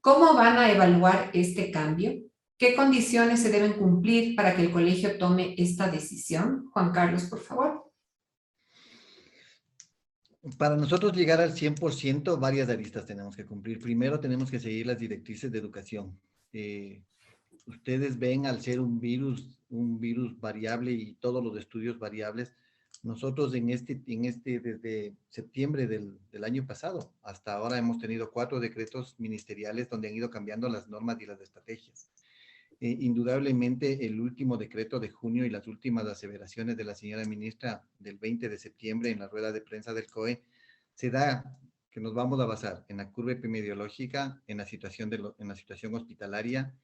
¿Cómo van a evaluar este cambio? ¿Qué condiciones se deben cumplir para que el colegio tome esta decisión? Juan Carlos, por favor. Para nosotros llegar al 100%, varias aristas tenemos que cumplir. Primero, tenemos que seguir las directrices de educación. Ustedes ven, al ser un virus variable y todos los estudios variables, nosotros desde septiembre del año pasado hasta ahora hemos tenido 4 decretos ministeriales donde han ido cambiando las normas y las estrategias. Indudablemente, el último decreto de junio y las últimas aseveraciones de la señora ministra del 20 de septiembre en la rueda de prensa del COE, se da que nos vamos a basar en la curva epidemiológica, en la situación hospitalaria,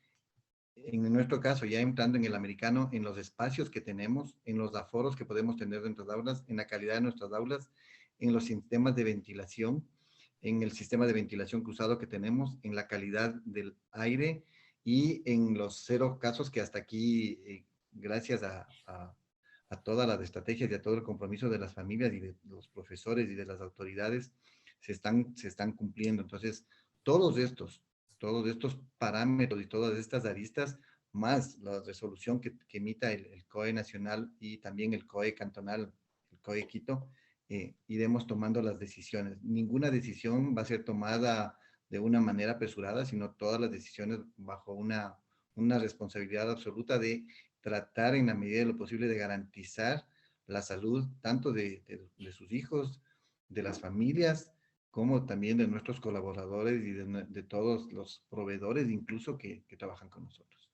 en nuestro caso, ya entrando en el americano, en los espacios que tenemos, en los aforos que podemos tener dentro de las aulas, en la calidad de nuestras aulas, en los sistemas de ventilación, en el sistema de ventilación cruzado que tenemos, en la calidad del aire y en los 0 casos que hasta aquí gracias a todas las estrategias y a todo el compromiso de las familias y de los profesores y de las autoridades, se están cumpliendo. Entonces, todos estos parámetros y todas estas aristas, más la resolución que emita el COE nacional y también el COE cantonal, el COE Quito, iremos tomando las decisiones. Ninguna decisión va a ser tomada de una manera apresurada, sino todas las decisiones bajo una responsabilidad absoluta de tratar en la medida de lo posible de garantizar la salud tanto de sus hijos, de las familias, como también de nuestros colaboradores y de todos los proveedores incluso que trabajan con nosotros.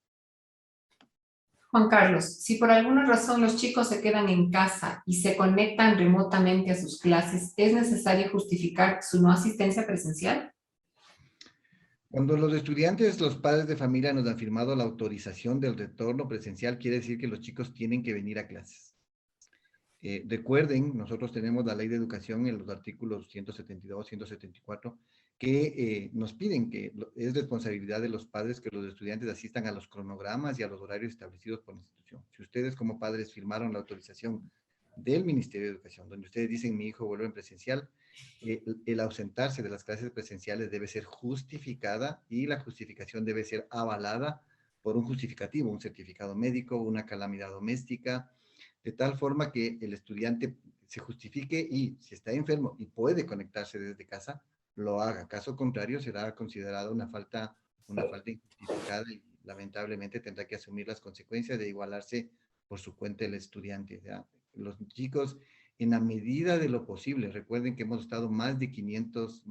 Juan Carlos, si por alguna razón los chicos se quedan en casa y se conectan remotamente a sus clases, ¿es necesario justificar su no asistencia presencial? Cuando los estudiantes, los padres de familia nos han firmado la autorización del retorno presencial, quiere decir que los chicos tienen que venir a clases. Recuerden, nosotros tenemos la Ley de Educación en los artículos 172, 174, que nos piden que es responsabilidad de los padres que los estudiantes asistan a los cronogramas y a los horarios establecidos por la institución. Si ustedes como padres firmaron la autorización del Ministerio de Educación, donde ustedes dicen mi hijo vuelve en presencial, el ausentarse de las clases presenciales debe ser justificada y la justificación debe ser avalada por un justificativo, un certificado médico, una calamidad doméstica, de tal forma que el estudiante se justifique y si está enfermo y puede conectarse desde casa, lo haga. Caso contrario, será considerada una falta injustificada y lamentablemente tendrá que asumir las consecuencias de igualarse por su cuenta el estudiante. ¿Ya? Los chicos, en la medida de lo posible, recuerden que hemos estado más de 500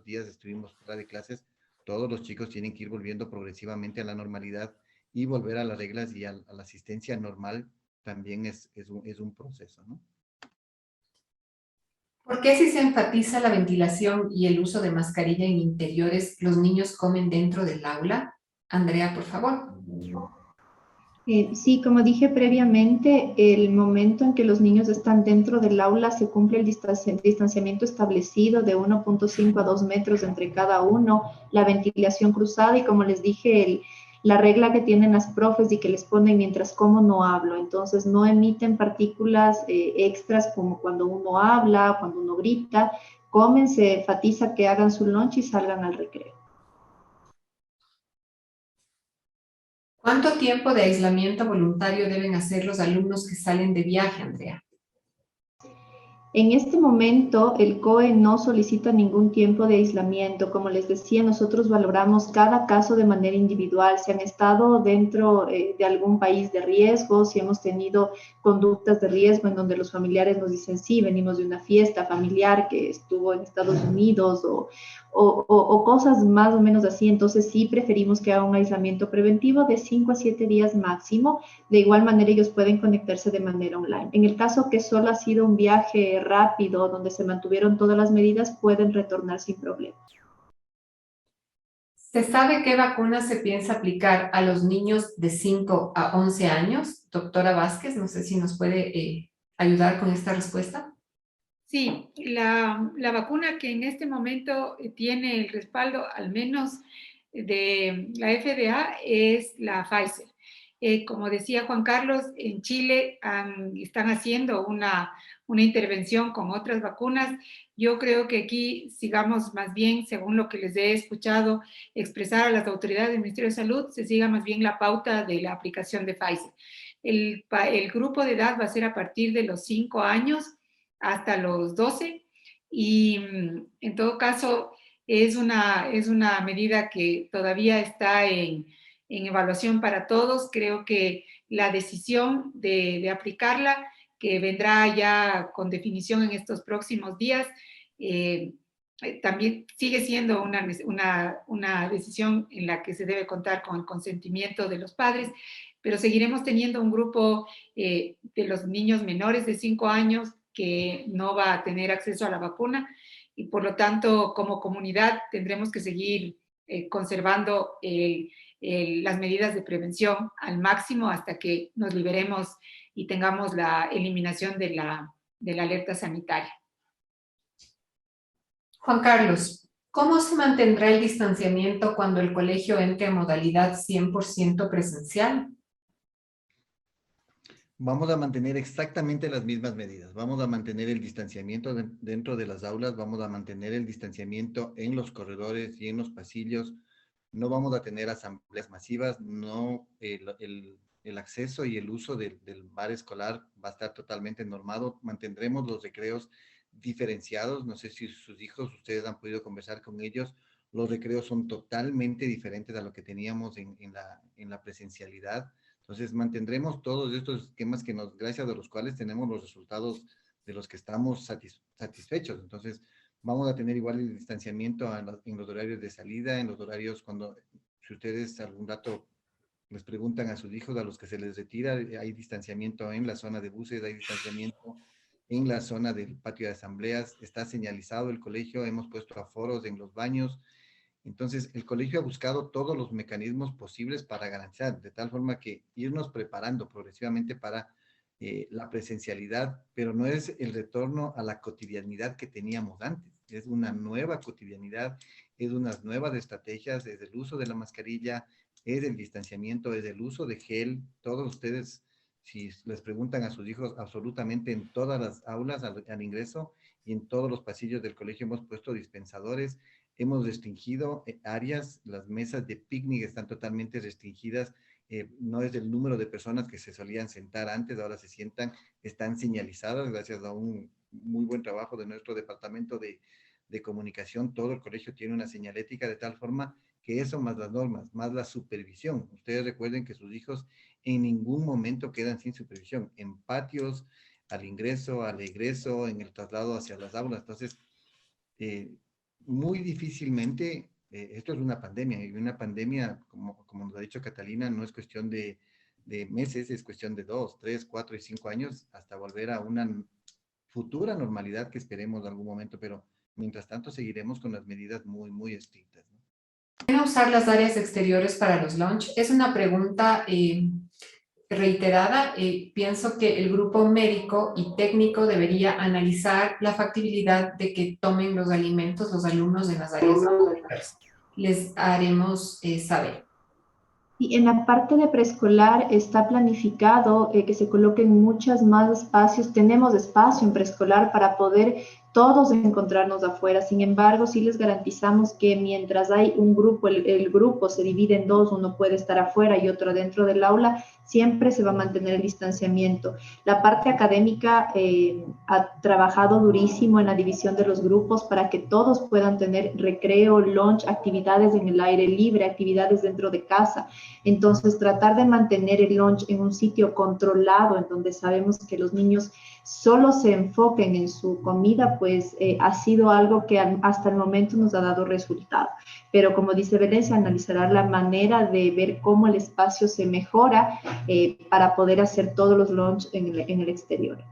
días, estuvimos fuera de clases, todos los chicos tienen que ir volviendo progresivamente a la normalidad y volver a las reglas y a la asistencia normal también es un proceso, ¿no? ¿Por qué si se enfatiza la ventilación y el uso de mascarilla en interiores, los niños comen dentro del aula? Andrea, por favor. Sí, como dije previamente, el momento en que los niños están dentro del aula se cumple el distanciamiento establecido de 1.5 a 2 metros entre cada uno, la ventilación cruzada y como les dije, la regla que tienen las profes y que les ponen mientras como no hablo. Entonces no emiten partículas extras como cuando uno habla, cuando uno grita, comen, se enfatiza que hagan su lunch y salgan al recreo. ¿Cuánto tiempo de aislamiento voluntario deben hacer los alumnos que salen de viaje, Andrea? En este momento, el COE no solicita ningún tiempo de aislamiento. Como les decía, nosotros valoramos cada caso de manera individual. Si han estado dentro de algún país de riesgo, si hemos tenido conductas de riesgo en donde los familiares nos dicen, sí, venimos de una fiesta familiar que estuvo en Estados Unidos o cosas más o menos así. Entonces, sí preferimos que haga un aislamiento preventivo de 5 a 7 días máximo. De igual manera, ellos pueden conectarse de manera online. En el caso que solo ha sido un viaje rápido, donde se mantuvieron todas las medidas, pueden retornar sin problemas. ¿Se sabe qué vacuna se piensa aplicar a los niños de 5 a 11 años? Doctora Vázquez, no sé si nos puede ayudar con esta respuesta. Sí, la vacuna que en este momento tiene el respaldo, al menos de la FDA, es la Pfizer. Como decía Juan Carlos, en Chile están haciendo una intervención con otras vacunas. Yo creo que aquí sigamos más bien, según lo que les he escuchado expresar a las autoridades del Ministerio de Salud, se siga más bien la pauta de la aplicación de Pfizer. El grupo de edad va a ser a partir de los 5 años hasta los 12 y en todo caso es una medida que todavía está en evaluación para todos. Creo que la decisión de aplicarla, que vendrá ya con definición en estos próximos días, también sigue siendo una decisión en la que se debe contar con el consentimiento de los padres, pero seguiremos teniendo un grupo de los niños menores de 5 años que no va a tener acceso a la vacuna y por lo tanto como comunidad tendremos que seguir conservando las medidas de prevención al máximo hasta que nos liberemos y tengamos la eliminación de la alerta sanitaria. Juan Carlos, ¿cómo se mantendrá el distanciamiento cuando el colegio entre en modalidad 100% presencial? Vamos a mantener exactamente las mismas medidas. Vamos a mantener el distanciamiento dentro de las aulas, vamos a mantener el distanciamiento en los corredores y en los pasillos. No vamos a tener asambleas masivas, no, el acceso y el uso del bar escolar va a estar totalmente normado. Mantendremos los recreos diferenciados. No sé si sus hijos, ustedes han podido conversar con ellos. Los recreos son totalmente diferentes a lo que teníamos en la presencialidad. Entonces, mantendremos todos estos esquemas que gracias a los cuales tenemos los resultados de los que estamos satisfechos. Entonces, vamos a tener igual el distanciamiento en los horarios de salida, en los horarios si ustedes algún rato les preguntan a sus hijos, a los que se les retira, hay distanciamiento en la zona de buses, hay distanciamiento en la zona del patio de asambleas, está señalizado el colegio, hemos puesto aforos en los baños. Entonces, el colegio ha buscado todos los mecanismos posibles para garantizar, de tal forma que irnos preparando progresivamente para la presencialidad, pero no es el retorno a la cotidianidad que teníamos antes, es una nueva cotidianidad, es unas nuevas estrategias, es el uso de la mascarilla, es el distanciamiento, es el uso de gel. Todos ustedes, si les preguntan a sus hijos, absolutamente en todas las aulas al ingreso y en todos los pasillos del colegio hemos puesto dispensadores. Hemos restringido áreas, las mesas de picnic están totalmente restringidas, no es el número de personas que se solían sentar antes, ahora se sientan, están señalizadas gracias a un muy buen trabajo de nuestro departamento de comunicación. Todo el colegio tiene una señalética de tal forma que eso más las normas, más la supervisión. Ustedes recuerden que sus hijos en ningún momento quedan sin supervisión, en patios, al ingreso, al egreso, en el traslado hacia las aulas. Entonces, muy difícilmente, esto es una pandemia, y una pandemia, como nos ha dicho Catalina, no es cuestión de meses, es cuestión de 2, 3, 4 y 5 años hasta volver a una futura normalidad que esperemos en algún momento, pero mientras tanto seguiremos con las medidas muy, muy estrictas, ¿no? ¿Van a usar las áreas exteriores para los lunch? Es una pregunta reiterada. Pienso que el grupo médico y técnico debería analizar la factibilidad de que tomen los alimentos los alumnos en las áreas exteriores. Les haremos saber. Y en la parte de preescolar está planificado que se coloquen muchas más espacios. Tenemos espacio en preescolar para poder todos encontrarnos afuera. Sin embargo, sí les garantizamos que mientras hay un grupo, el grupo se divide en dos, uno puede estar afuera y otro dentro del aula, siempre se va a mantener el distanciamiento. La parte académica ha trabajado durísimo en la división de los grupos para que todos puedan tener recreo, lunch, actividades en el aire libre, actividades dentro de casa. Entonces, tratar de mantener el lunch en un sitio controlado, en donde sabemos que los niños solo se enfoquen en su comida, pues ha sido algo que hasta el momento nos ha dado resultado. Pero como dice Belén, se analizará la manera de ver cómo el espacio se mejora para poder hacer todos los lunch en el exterior.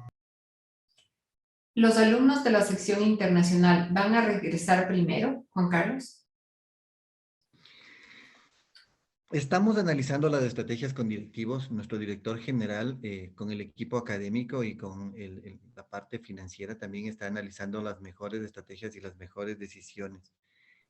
¿Los alumnos de la sección internacional van a regresar primero, Juan Carlos? Estamos analizando las estrategias con directivos, nuestro director general con el equipo académico y con la parte financiera también está analizando las mejores estrategias y las mejores decisiones.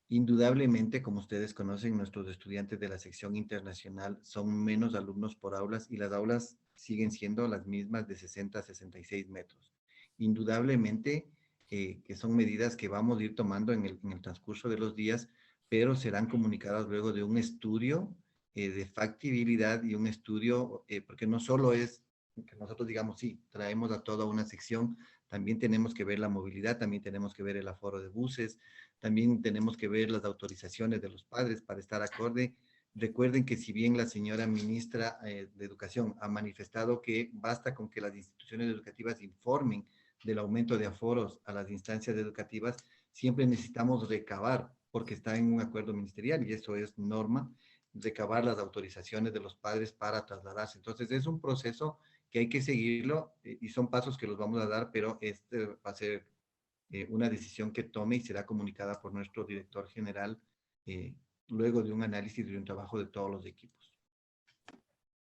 Indudablemente, como ustedes conocen, nuestros estudiantes de la sección internacional son menos alumnos por aulas y las aulas siguen siendo las mismas de 60 a 66 metros. Indudablemente que son medidas que vamos a ir tomando en el transcurso de los días, pero serán comunicadas luego de un estudio de factibilidad y un estudio, porque no solo es que nosotros digamos, sí, traemos a toda una sección, también tenemos que ver la movilidad, también tenemos que ver el aforo de buses, también tenemos que ver las autorizaciones de los padres para estar acorde. Recuerden que si bien la señora ministra de Educación ha manifestado que basta con que las instituciones educativas informen del aumento de aforos a las instancias educativas, siempre necesitamos recabar, porque está en un acuerdo ministerial y eso es norma, recabar las autorizaciones de los padres para trasladarse. Entonces es un proceso que hay que seguirlo y son pasos que los vamos a dar, pero este va a ser una decisión que tome y será comunicada por nuestro director general luego de un análisis y de un trabajo de todos los equipos.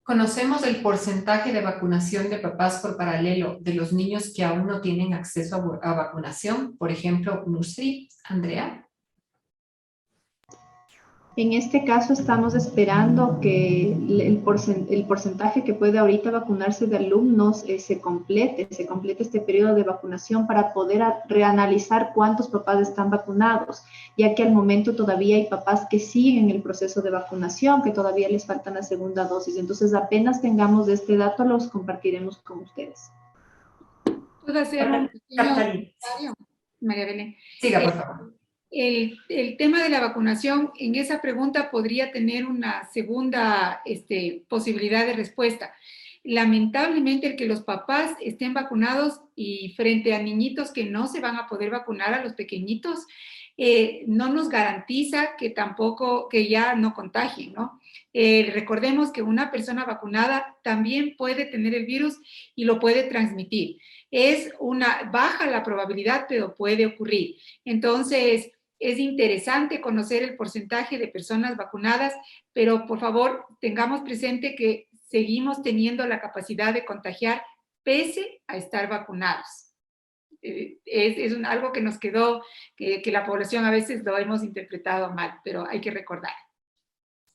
¿Conocemos el porcentaje de vacunación de papás por paralelo de los niños que aún no tienen acceso a vacunación? Por ejemplo, Nusri, Andrea. En este caso estamos esperando que el porcentaje que puede ahorita vacunarse de alumnos se complete este periodo de vacunación para poder reanalizar cuántos papás están vacunados, ya que al momento todavía hay papás que siguen el proceso de vacunación, que todavía les faltan la segunda dosis. Entonces, apenas tengamos este dato, los compartiremos con ustedes. ¿Puedo hacer un pequeño Catalina, comentario, María Belén? siga, por favor. El tema de la vacunación, en esa pregunta podría tener una segunda posibilidad de respuesta. Lamentablemente, el que los papás estén vacunados y frente a niñitos que no se van a poder vacunar, a los pequeñitos, no nos garantiza que tampoco, que ya no contagien, ¿no? Recordemos que una persona vacunada también puede tener el virus y lo puede transmitir. Baja la probabilidad, pero puede ocurrir. Entonces, es interesante conocer el porcentaje de personas vacunadas, pero por favor tengamos presente que seguimos teniendo la capacidad de contagiar pese a estar vacunados. Algo que nos quedó, que la población a veces lo hemos interpretado mal, pero hay que recordar.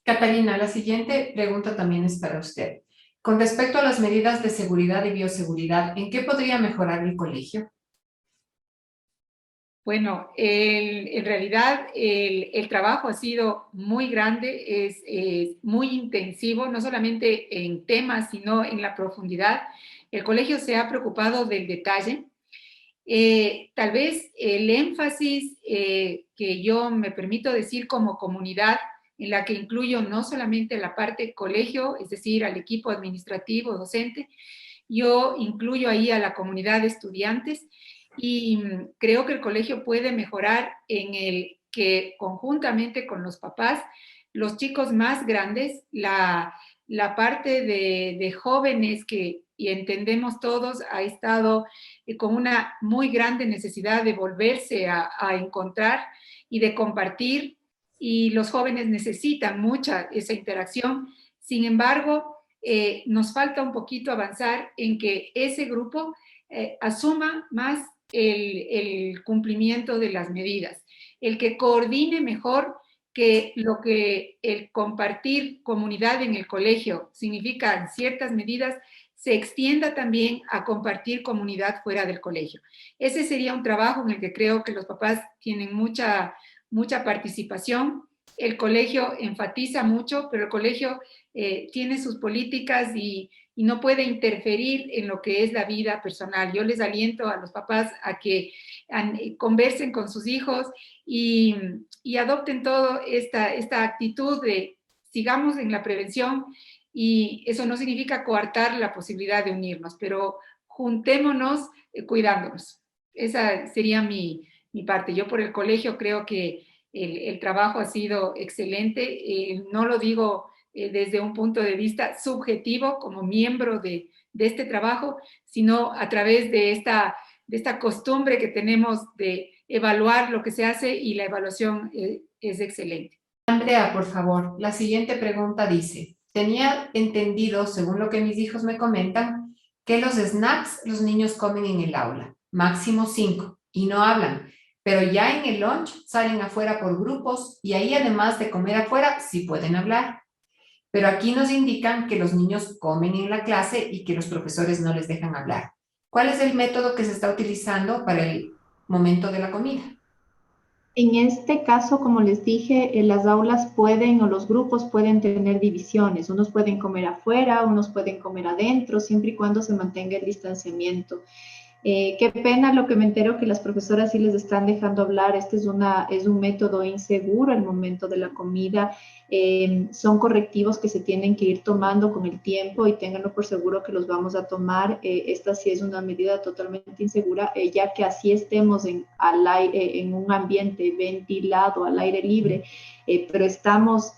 Catalina, la siguiente pregunta también es para usted. Con respecto a las medidas de seguridad y bioseguridad, ¿en qué podría mejorar el colegio? Bueno, en realidad el trabajo ha sido muy grande, es muy intensivo, no solamente en temas, sino en la profundidad. El colegio se ha preocupado del detalle. Tal vez el énfasis que yo me permito decir como comunidad, en la que incluyo no solamente la parte colegio, es decir, al equipo administrativo, docente, yo incluyo ahí a la comunidad de estudiantes y creo que el colegio puede mejorar en el que conjuntamente con los papás, los chicos más grandes, la parte de jóvenes que, y entendemos todos, ha estado con una muy grande necesidad de volverse a encontrar y de compartir, y los jóvenes necesitan mucha esa interacción. Sin embargo, nos falta un poquito avanzar en que ese grupo asuma más el cumplimiento de las medidas, el que coordine mejor, que lo que el compartir comunidad en el colegio significa ciertas medidas, se extienda también a compartir comunidad fuera del colegio. Ese sería un trabajo en el que creo que los papás tienen mucha participación. El colegio enfatiza mucho, pero el colegio tiene sus políticas y no puede interferir en lo que es la vida personal. Yo les aliento a los papás a que conversen con sus hijos y adopten toda esta actitud de sigamos en la prevención, y eso no significa coartar la posibilidad de unirnos, pero juntémonos cuidándonos. Esa sería mi parte. Yo por el colegio creo que el trabajo ha sido excelente. No lo digo desde un punto de vista subjetivo como miembro de este trabajo, sino a través de esta costumbre que tenemos de evaluar lo que se hace, y la evaluación es excelente. Andrea, por favor, la siguiente pregunta dice, tenía entendido, según lo que mis hijos me comentan, que los snacks los niños comen en el aula, máximo 5, y no hablan, pero ya en el lunch salen afuera por grupos y ahí además de comer afuera sí pueden hablar. Pero aquí nos indican que los niños comen en la clase y que los profesores no les dejan hablar. ¿Cuál es el método que se está utilizando para el momento de la comida? En este caso, como les dije, las aulas pueden o los grupos pueden tener divisiones. Unos pueden comer afuera, unos pueden comer adentro, siempre y cuando se mantenga el distanciamiento. Qué pena lo que me entero que las profesoras sí les están dejando hablar. Este es un método inseguro al momento de la comida. Son correctivos que se tienen que ir tomando con el tiempo y ténganlo por seguro que los vamos a tomar. Esta sí es una medida totalmente insegura, ya que así estemos en un ambiente ventilado, al aire libre, pero estamos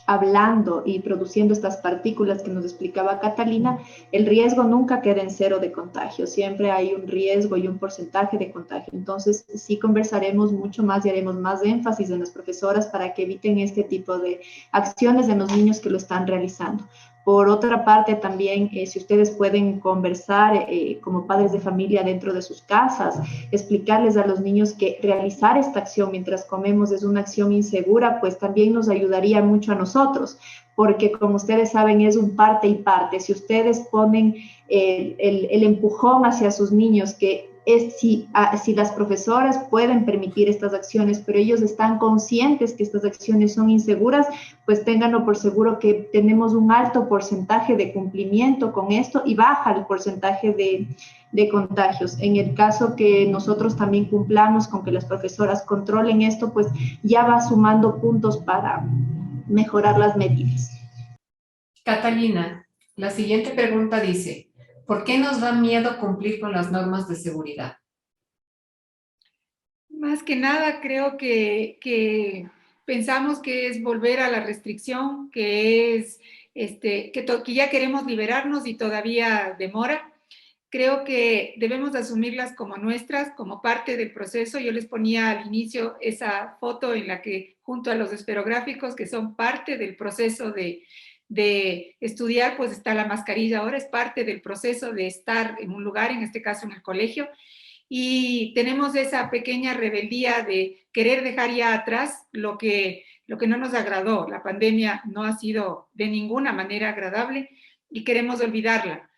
hablando y produciendo estas partículas que nos explicaba Catalina, el riesgo nunca queda en cero de contagio, siempre hay un riesgo y un porcentaje de contagio. Entonces, sí conversaremos mucho más y haremos más énfasis en las profesoras para que eviten este tipo de acciones en los niños que lo están realizando. Por otra parte, también, si ustedes pueden conversar como padres de familia dentro de sus casas, explicarles a los niños que realizar esta acción mientras comemos es una acción insegura, pues también nos ayudaría mucho a nosotros, porque como ustedes saben, es un parte y parte. Si ustedes ponen el empujón hacia sus niños, que es si las profesoras pueden permitir estas acciones, pero ellos están conscientes que estas acciones son inseguras, pues ténganlo por seguro que tenemos un alto porcentaje de cumplimiento con esto y baja el porcentaje de contagios. En el caso que nosotros también cumplamos con que las profesoras controlen esto, pues ya va sumando puntos para mejorar las medidas. Catalina, la siguiente pregunta dice, ¿por qué nos da miedo cumplir con las normas de seguridad? Más que nada, creo que pensamos que es volver a la restricción, que es que ya queremos liberarnos y todavía demora. Creo que debemos asumirlas como nuestras, como parte del proceso. Yo les ponía al inicio esa foto en la que junto a los esferográficos que son parte del proceso de estudiar, pues está la mascarilla, ahora es parte del proceso de estar en un lugar, en este caso en el colegio, y tenemos esa pequeña rebeldía de querer dejar ya atrás lo que no nos agradó. La pandemia no ha sido de ninguna manera agradable y queremos olvidarla.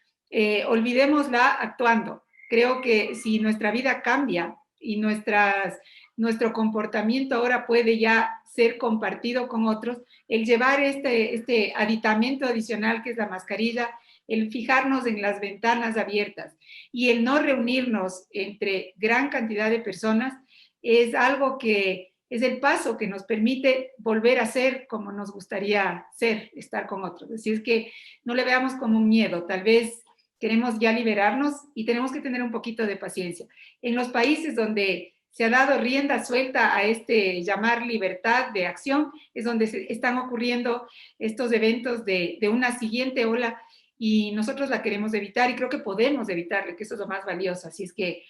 Olvidémosla actuando. Creo que si nuestra vida cambia y nuestro comportamiento ahora puede ya ser compartido con otros, el llevar este aditamento adicional que es la mascarilla, el fijarnos en las ventanas abiertas y el no reunirnos entre gran cantidad de personas es algo que es el paso que nos permite volver a ser como nos gustaría ser, estar con otros. Así es que no le veamos como un miedo, tal vez queremos ya liberarnos y tenemos que tener un poquito de paciencia. En los países donde se ha dado rienda suelta a llamar libertad de acción, es donde están ocurriendo estos eventos de una siguiente ola y nosotros la queremos evitar y creo que podemos evitarle, que eso es lo más valioso. Así es que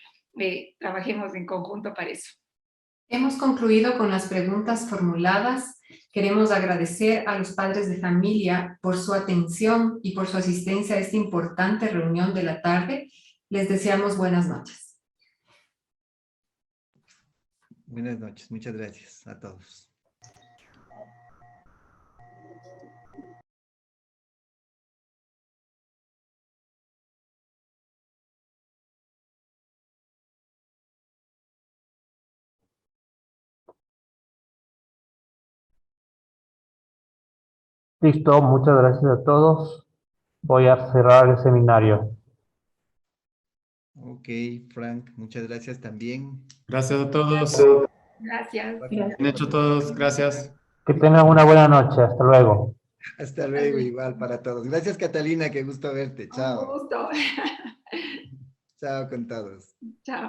trabajemos en conjunto para eso. Hemos concluido con las preguntas formuladas. Queremos agradecer a los padres de familia por su atención y por su asistencia a esta importante reunión de la tarde. Les deseamos buenas noches. Buenas noches, muchas gracias a todos. Listo, muchas gracias a todos. Voy a cerrar el seminario. Ok, Frank, muchas gracias también. Gracias a todos. Gracias. Bien hecho todos. Gracias. Que tengan una buena noche. Hasta luego. Hasta luego, igual para todos. Gracias, Catalina, qué gusto verte. Un Chao. gusto. Chao con todos. Chao.